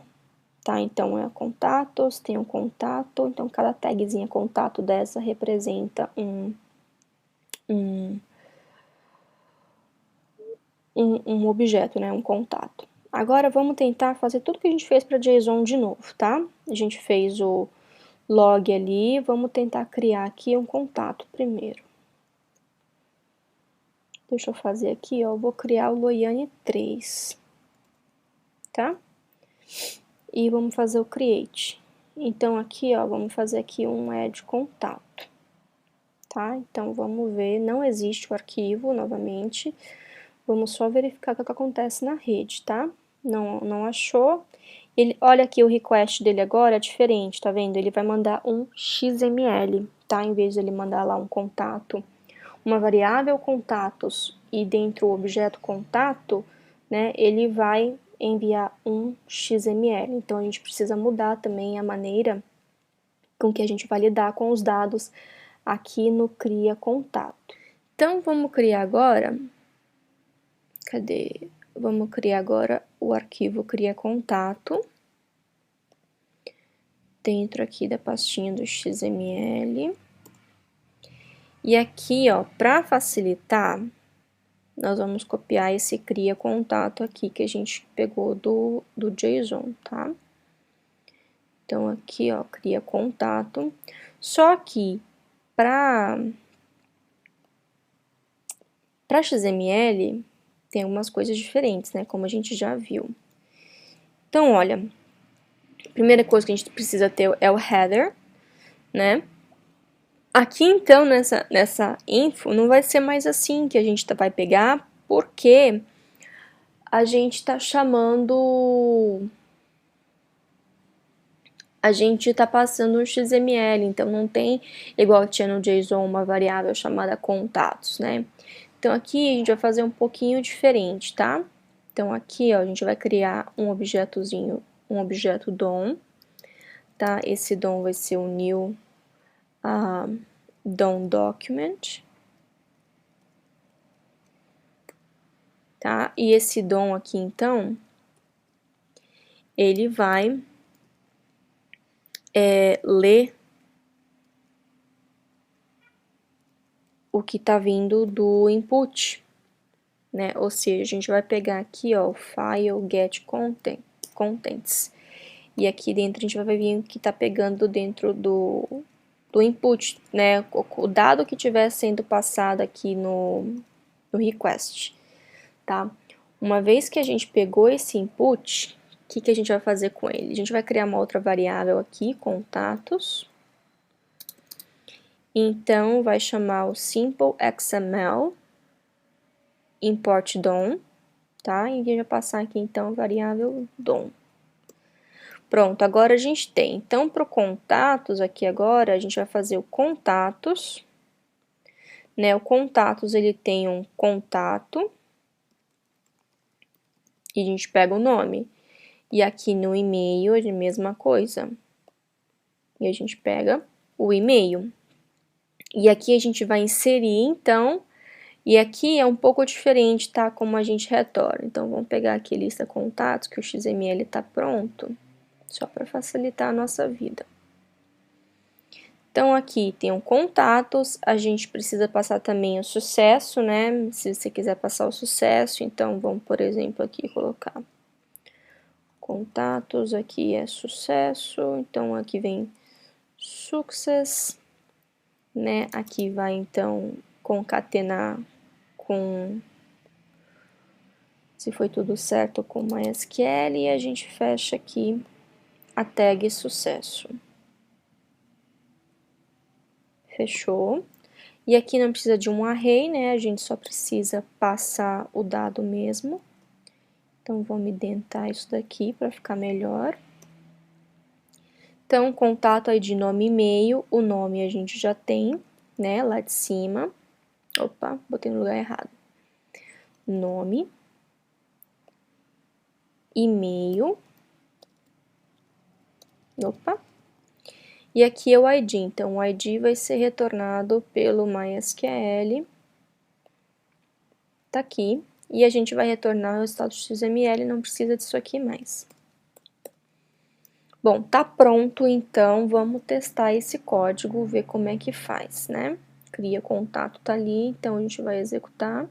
Tá, então é contatos, tem um contato, então cada tagzinha contato dessa representa um objeto, né, um contato. Agora vamos tentar fazer tudo que a gente fez para JSON de novo, tá? A gente fez o log ali, vamos tentar criar aqui um contato primeiro. Deixa eu fazer aqui, ó, vou criar o Loiane 3, tá? E vamos fazer o create. Então, aqui, ó, vamos fazer aqui um add contato, tá? Então, vamos ver, não existe o arquivo, novamente. Vamos só verificar o que acontece na rede, tá? Não achou. Olha aqui, o request dele agora é diferente, tá vendo? Ele vai mandar um XML, tá? Em vez de ele mandar lá um contato, uma variável contatos e dentro o objeto contato, né? Ele vai enviar um XML. Então, a gente precisa mudar também a maneira com que a gente vai lidar com os dados aqui no cria contato. Então, vamos criar agora... Cadê? Vamos criar agora o arquivo cria contato. Dentro aqui da pastinha do XML. E aqui, ó, para facilitar, nós vamos copiar esse cria contato aqui que a gente pegou do JSON, tá? Então, aqui, ó, cria contato. Só que, para XML, tem algumas coisas diferentes, né? Como a gente já viu. Então, olha, a primeira coisa que a gente precisa ter é o header, né? Aqui, então, nessa info, não vai ser mais assim que a gente vai pegar, porque a gente está chamando... A gente está passando um XML, então não tem, igual tinha no JSON, uma variável chamada contatos, né? Então, aqui a gente vai fazer um pouquinho diferente, tá? Então, aqui, ó, a gente vai criar um objetozinho, um objeto DOM, tá? Esse DOM vai ser o new DOM document, tá? E esse DOM aqui, então, ele vai ler o que está vindo do input, né? Ou seja, a gente vai pegar aqui, ó, o file get contents. E aqui dentro a gente vai ver o que tá pegando dentro do input, né? O dado que estiver sendo passado aqui no request, tá? Uma vez que a gente pegou esse input, o que a gente vai fazer com ele? A gente vai criar uma outra variável aqui, contatos. Então, vai chamar o simple XML import DOM, tá? E a gente vai passar aqui, então, a variável DOM. Pronto, agora a gente tem. Então, para o contatos, aqui agora, a gente vai fazer o contatos, né? O contatos, ele tem um contato, e a gente pega o nome. E aqui no e-mail, é a mesma coisa. E a gente pega o e-mail. E aqui a gente vai inserir, então, e aqui é um pouco diferente, tá? Como a gente retorna. Então, vamos pegar aqui lista contatos, que o XML está pronto, só para facilitar a nossa vida. Então, aqui tem um contatos, a gente precisa passar também o sucesso, né? Se você quiser passar o sucesso, então, vamos, por exemplo, aqui colocar contatos, aqui é sucesso, então, aqui vem success, né? Aqui vai, então, concatenar com se foi tudo certo com MySQL e a gente fecha aqui a tag sucesso. Fechou. E aqui não precisa de um array, né? A gente só precisa passar o dado mesmo. Então, vamos identar isso daqui para ficar melhor. Então, contato ID, nome e e-mail. O nome a gente já tem, né? Lá de cima. Opa, botei no lugar errado. Nome. E-mail. Opa. E aqui é o ID, então o ID vai ser retornado pelo MySQL, tá aqui, e a gente vai retornar o resultado XML, não precisa disso aqui mais. Bom, tá pronto, então vamos testar esse código, ver como é que faz, né? Cria contato, tá ali, então a gente vai executar.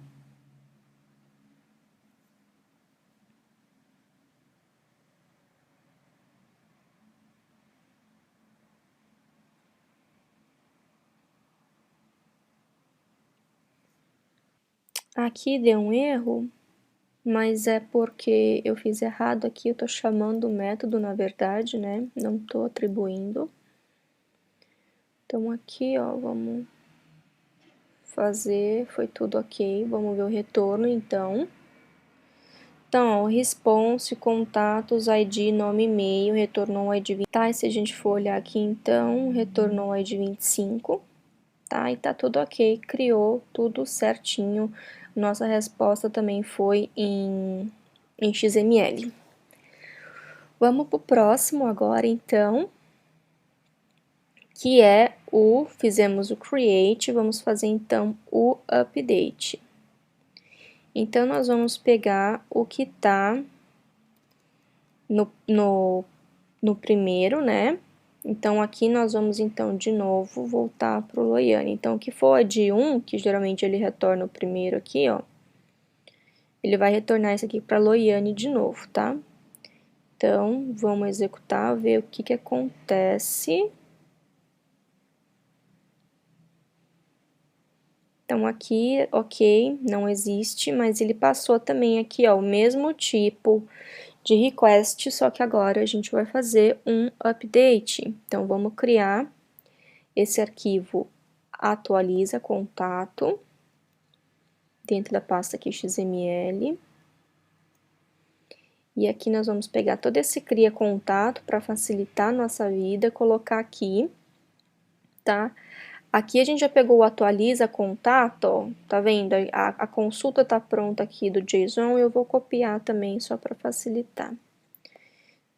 Aqui deu um erro, mas é porque eu fiz errado aqui, eu tô chamando o método, na verdade, né? Não tô atribuindo. Então, aqui, ó, vamos fazer, foi tudo ok, vamos ver o retorno, então. Então, ó, response, contatos, ID, nome, e-mail, retornou o ID 20, tá? E se a gente for olhar aqui, então, retornou o ID 25, tá? E tá tudo ok, criou tudo certinho. Nossa resposta também foi em XML. Vamos pro próximo agora, então, que é fizemos o create, vamos fazer então o update. Então, nós vamos pegar o que tá no primeiro, né? Então, aqui nós vamos, então, de novo, voltar para o Loiane. Então, o que for de 1, que geralmente ele retorna o primeiro aqui, ó, ele vai retornar isso aqui para Loiane de novo, tá? Então, vamos executar, ver o que acontece. Então, aqui, ok, não existe, mas ele passou também aqui, ó, o mesmo tipo de request, só que agora a gente vai fazer um update. Então, vamos criar esse arquivo atualiza contato dentro da pasta aqui XML. E aqui nós vamos pegar todo esse cria contato para facilitar a nossa vida, colocar aqui, tá? Aqui a gente já pegou o atualiza contato, ó, tá vendo? A consulta tá pronta aqui do JSON, eu vou copiar também só para facilitar.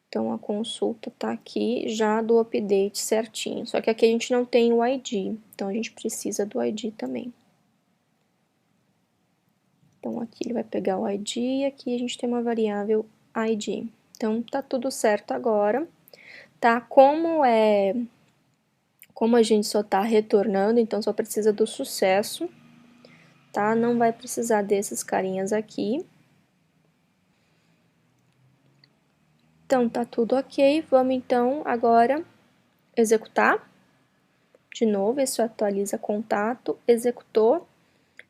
Então, a consulta tá aqui já do update certinho, só que aqui a gente não tem o ID, então a gente precisa do ID também. Então, aqui ele vai pegar o ID e aqui a gente tem uma variável ID. Então, tá tudo certo agora, tá? Como a gente só tá retornando, então só precisa do sucesso, tá? Não vai precisar desses carinhas aqui. Então, tá tudo ok. Vamos, então, agora executar. De novo, isso atualiza contato, executou.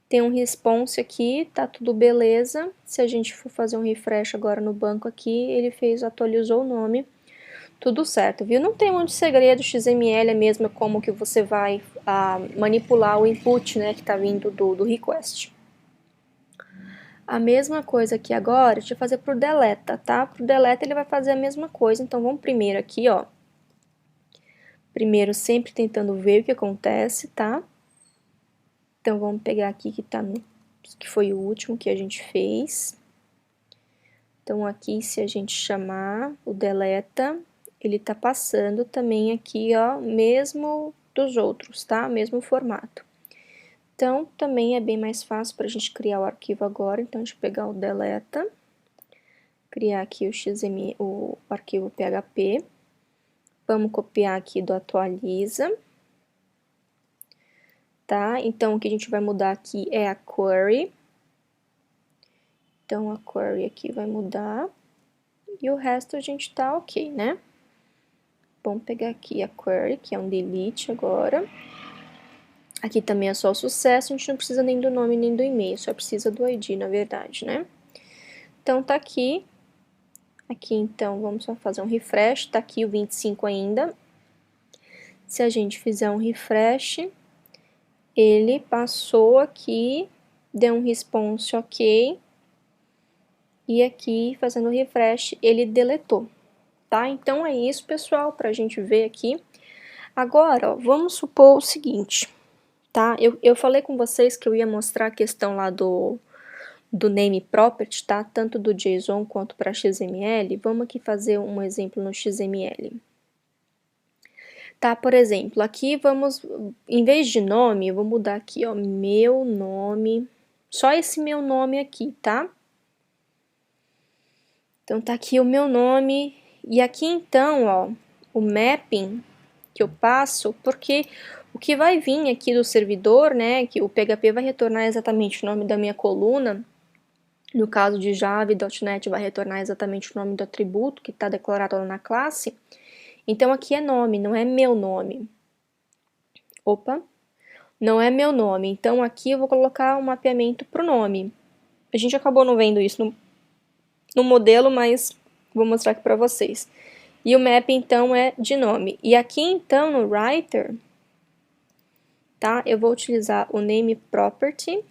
Tem um response aqui, tá tudo beleza. Se a gente for fazer um refresh agora no banco aqui, ele atualizou o nome. Tudo certo, viu? Não tem muito segredo, XML é mesmo como que você vai manipular o input, né, que tá vindo do request. A mesma coisa aqui agora, deixa eu fazer pro deleta, tá? Pro deleta ele vai fazer a mesma coisa, então vamos primeiro aqui, ó. Primeiro sempre tentando ver o que acontece, tá? Então vamos pegar aqui que foi o último que a gente fez. Então aqui se a gente chamar o deleta, ele tá passando também aqui, ó, mesmo dos outros, tá? Mesmo formato. Então, também é bem mais fácil para a gente criar o arquivo agora. Então, deixa eu pegar o deleta, criar aqui o arquivo PHP. Vamos copiar aqui do atualiza. Tá? Então, o que a gente vai mudar aqui é a query. Então, a query aqui vai mudar. E o resto a gente tá ok, né? Vamos pegar aqui a query, que é um delete agora. Aqui também é só o sucesso, a gente não precisa nem do nome nem do e-mail, só precisa do ID, na verdade, né? Então, tá aqui. Aqui, então, vamos só fazer um refresh, tá aqui o 25 ainda. Se a gente fizer um refresh, ele passou aqui, deu um response ok. E aqui, fazendo o refresh, ele deletou, tá? Então, é isso, pessoal, pra gente ver aqui. Agora, ó, vamos supor o seguinte, tá? Eu falei com vocês que eu ia mostrar a questão lá do name property, tá? Tanto do JSON quanto para XML. Vamos aqui fazer um exemplo no XML. Tá, por exemplo, aqui vamos, em vez de nome, eu vou mudar aqui, ó, meu nome, só esse meu nome aqui, tá? Então, tá aqui o meu nome, e aqui então, ó, o mapping que eu passo, porque o que vai vir aqui do servidor, né, que o PHP vai retornar exatamente o nome da minha coluna, no caso de Java e .NET vai retornar exatamente o nome do atributo que está declarado lá na classe, então aqui é nome, não é meu nome. Opa, não é meu nome, então aqui eu vou colocar um mapeamento para o nome. A gente acabou não vendo isso no modelo, mas vou mostrar aqui para vocês. E o map, então, é de nome. E aqui, então, no Writer, tá? Eu vou utilizar o name property,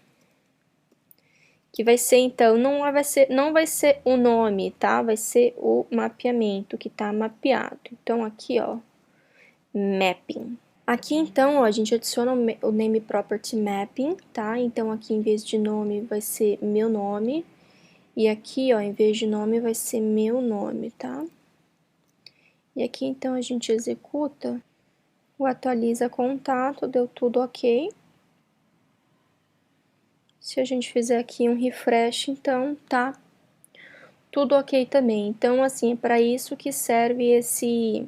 que vai ser, então, não vai ser o nome, tá? Vai ser o mapeamento que está mapeado. Então, aqui, ó, mapping. Aqui, então, ó, a gente adiciona o name property mapping, tá? Então, aqui, em vez de nome, vai ser meu nome. E aqui, ó, em vez de nome, vai ser meu nome, tá? E aqui, então, a gente executa o atualiza contato, deu tudo ok. Se a gente fizer aqui um refresh, então, tá tudo ok também. Então, assim, é para isso que serve esse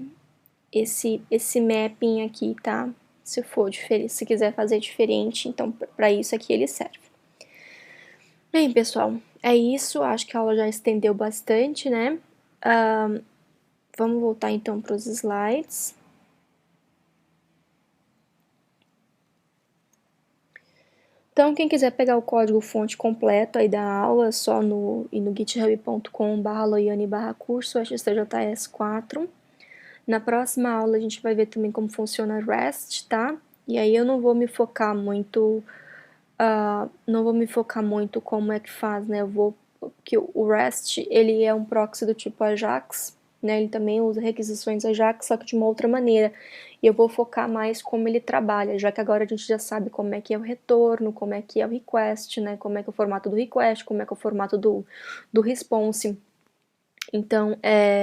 mapping aqui, tá? Se for diferente, se quiser fazer diferente, então para isso aqui ele serve. Bem, pessoal, é isso. Acho que a aula já estendeu bastante, né? Vamos voltar então para os slides. Então, quem quiser pegar o código-fonte completo aí da aula, é só no github.com/loiane/curso XTJS4. Na próxima aula a gente vai ver também como funciona REST, tá? E aí eu não vou me focar muito, como é que faz, né? Que o REST, ele é um proxy do tipo Ajax, né? Ele também usa requisições Ajax, só que de uma outra maneira. E eu vou focar mais como ele trabalha, já que agora a gente já sabe como é que é o retorno, como é que é o request, né? Como é que é o formato do request, como é que é o formato do response. Então,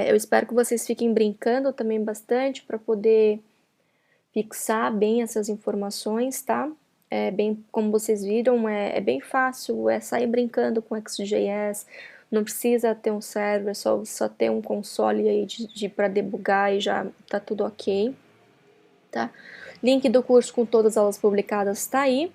eu espero que vocês fiquem brincando também bastante para poder fixar bem essas informações, tá? Como vocês viram, é bem fácil, é sair brincando com XJS, não precisa ter um server, é só ter um console aí para debugar e já tá tudo ok, tá? Link do curso com todas as aulas publicadas tá aí.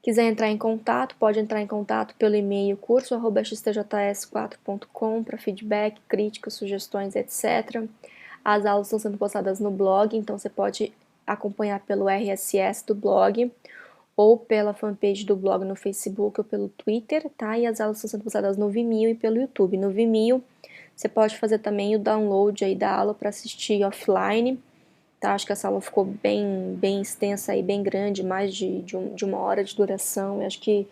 Quiser entrar em contato, pode entrar em contato pelo e-mail curso@xtjs4.com para feedback, críticas, sugestões, etc. As aulas estão sendo postadas no blog, então você pode acompanhar pelo RSS do blog ou pela fanpage do blog no Facebook ou pelo Twitter, tá? E as aulas estão sendo postadas no Vimeo e pelo YouTube. No Vimeo, você pode fazer também o download aí da aula para assistir offline, tá? Acho que essa aula ficou bem extensa e bem grande, mais de 1 hora de duração. Eu acho que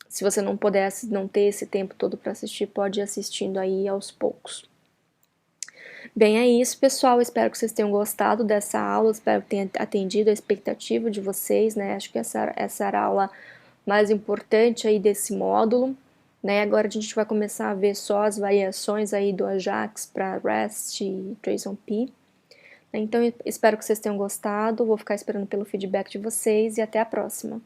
se você não pudesse, não ter esse tempo todo para assistir, pode ir assistindo aí aos poucos. Bem, é isso, pessoal. Espero que vocês tenham gostado dessa aula, espero que tenha atendido a expectativa de vocês, né? Acho que essa era a aula mais importante aí desse módulo, né? Agora a gente vai começar a ver só as variações aí do Ajax para REST e JSON-P. Então, espero que vocês tenham gostado, vou ficar esperando pelo feedback de vocês e até a próxima.